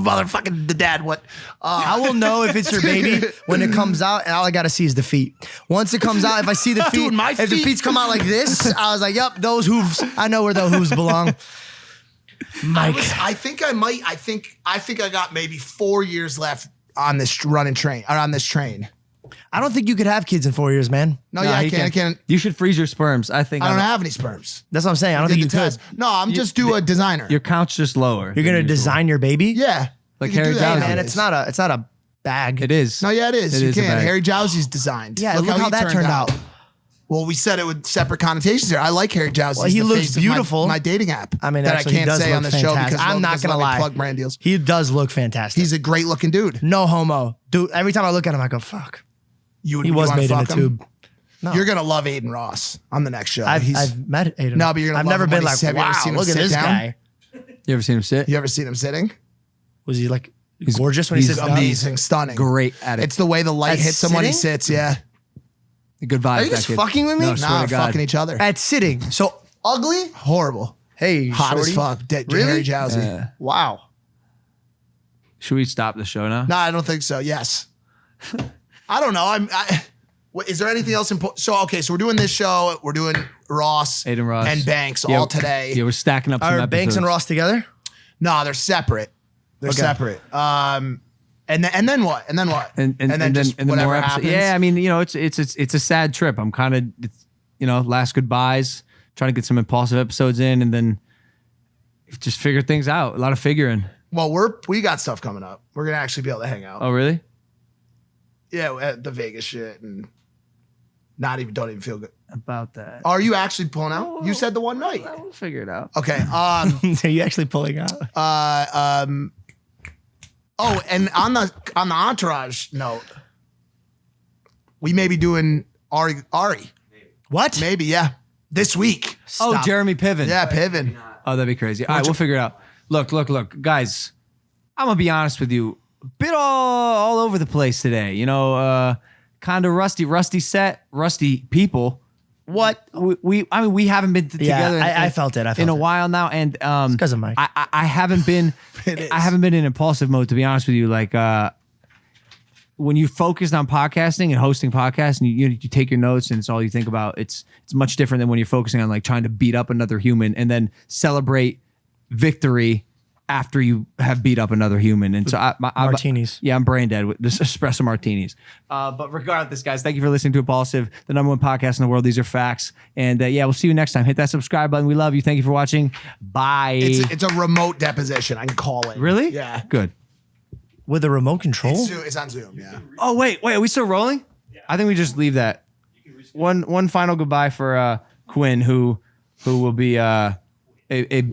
A: motherfucking the dad. What?
C: I will know if it's your baby when it comes out, and all I gotta see is the feet. Once it comes out, if I see the feet,
A: Dude, my
C: if the
A: feet-
C: feet come out like this, I was like, "Yep, those hooves. I know where the hooves belong." Mike,
A: I think I got maybe 4 years left on this running train or on this train.
C: I don't think you could have kids in 4 years, man.
A: No, yeah, I can't.
B: You should freeze your sperms. I think
A: I don't have any sperms.
C: That's what I'm saying. I don't think you
A: Did the
C: could.
A: test. No, I'm just do a designer.
B: your count's just lower.
C: You're gonna design your baby?
A: Yeah.
B: Like
A: You can
B: Harry
A: do that
B: Jowsey.
C: Man,
A: nowadays.
C: it's not a bag.
B: It is.
A: No, yeah, it is. You
B: is a
A: can.
B: bag.
A: Harry Jowsey's designed.
C: Yeah, look how
A: he
C: that turned out.
A: Well, we said it with separate connotations there. I like Harry Jowsey.
C: Well, he looks beautiful.
A: My dating app.
C: I mean,
A: that
C: actually,
A: I
C: he
A: can't
C: does
A: say
C: look
A: on the show
C: fantastic.
A: because
C: I'm
A: Logan
C: not
A: doesn't
C: gonna
A: let me
C: lie.
A: plug brand deals.
C: He does look fantastic.
A: He's a great looking dude.
C: no homo, dude. Every time I look at him, I go, "Fuck."
A: You would
C: He
A: you
C: was
A: wanna
C: made in a
A: fuck him?
C: tube. No.
A: You're gonna love Aiden Ross on the next show.
C: I've met Aiden.
A: No, but you're gonna
C: I've
A: love
C: never
A: him
C: been
A: when
C: like,
A: he's- have you ever
C: wow,
A: seen him
C: look at
A: sit
C: this
A: down?
C: guy.
B: You ever seen him sit?
A: You ever seen him sitting?
C: Was he like gorgeous when he
A: He's
C: sits down?
A: amazing, stunning.
B: Great at it.
A: It's the way the light
C: At
A: hits him when he
C: sitting?
A: sits. Yeah.
B: Good vibes.
C: Are you
B: that
C: just
B: kid.
C: fucking with me?
B: No, swear
A: Nah,
B: to God.
A: fucking each other.
C: At sitting. So ugly?
A: Horrible.
C: Hey,
A: Hot
C: shorty.
A: as fuck.
C: Really?
A: Harry Jowsey.
B: Yeah.
C: Wow.
B: Should we stop the show now?
A: No, I don't think so. Yes. I don't know. Is there anything else important? So, okay, so we're doing this show. We're doing Ross,
B: Aiden Ross.
A: and Banks
B: Yeah,
A: all today.
B: Yeah, we're stacking up some
C: Are
B: episodes.
C: Banks and Ross together?
A: No, they're separate. They're
C: Okay.
A: separate. And then what? And then what?
B: And then
A: just
B: and then
A: whatever
B: more episodes.
A: happens.
B: Yeah, I mean, you know, it's a sad trip. I'm kind of, you know, last goodbyes, trying to get some impulsive episodes in, and then just figure things out. A lot of figuring.
A: Well, we got stuff coming up. We're gonna actually be able to hang out.
B: Oh, really?
A: Yeah, at the Vegas shit, and don't even feel good.
B: About that.
A: Are you actually pulling out? You said the one night.
B: We'll figure it out.
A: Okay.
C: Are you actually pulling out?
A: Oh, and on the Entourage note, we may be doing Ari.
C: What?
A: Maybe, yeah. This week.
B: Oh,
C: Stop.
B: Jeremy Piven.
A: Yeah, Piven.
B: Oh, that'd be crazy. All right, we'll figure it out. Look, guys. I'm gonna be honest with you. A bit all over the place today. You know, kind of rusty set, rusty people.
C: What?
B: We haven't been together.
C: I felt it. I felt
B: in a
C: it.
B: while now, and
C: 'cause of Mike.
B: I haven't been.
A: It is.
B: I haven't been in impulsive mode, to be honest with you. Like when you focused on podcasting and hosting podcasts, and you take your notes and it's all you think about. It's much different than when you're focusing on like trying to beat up another human and then celebrate victory after you have beat up another human. And so
C: Martinis.
B: Yeah, I'm brain dead with this espresso martinis. But regardless, guys, thank you for listening to Impaulsive, the #1 podcast in the world. These are facts. And yeah, we'll see you next time. Hit that subscribe button. We love you. Thank you for watching. Bye.
A: It's a remote deposition. I can call it.
B: Really?
A: Yeah.
B: Good.
C: With a remote control?
A: It's on Zoom, yeah.
B: Oh, wait. Are we still rolling? I think we just leave that. One final goodbye for Quinn, who will be a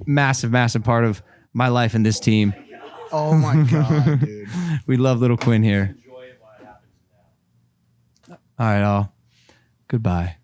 B: massive, massive part of my life and this team.
A: Oh my God, dude.
B: We love little Quinn here. All right, all. Goodbye.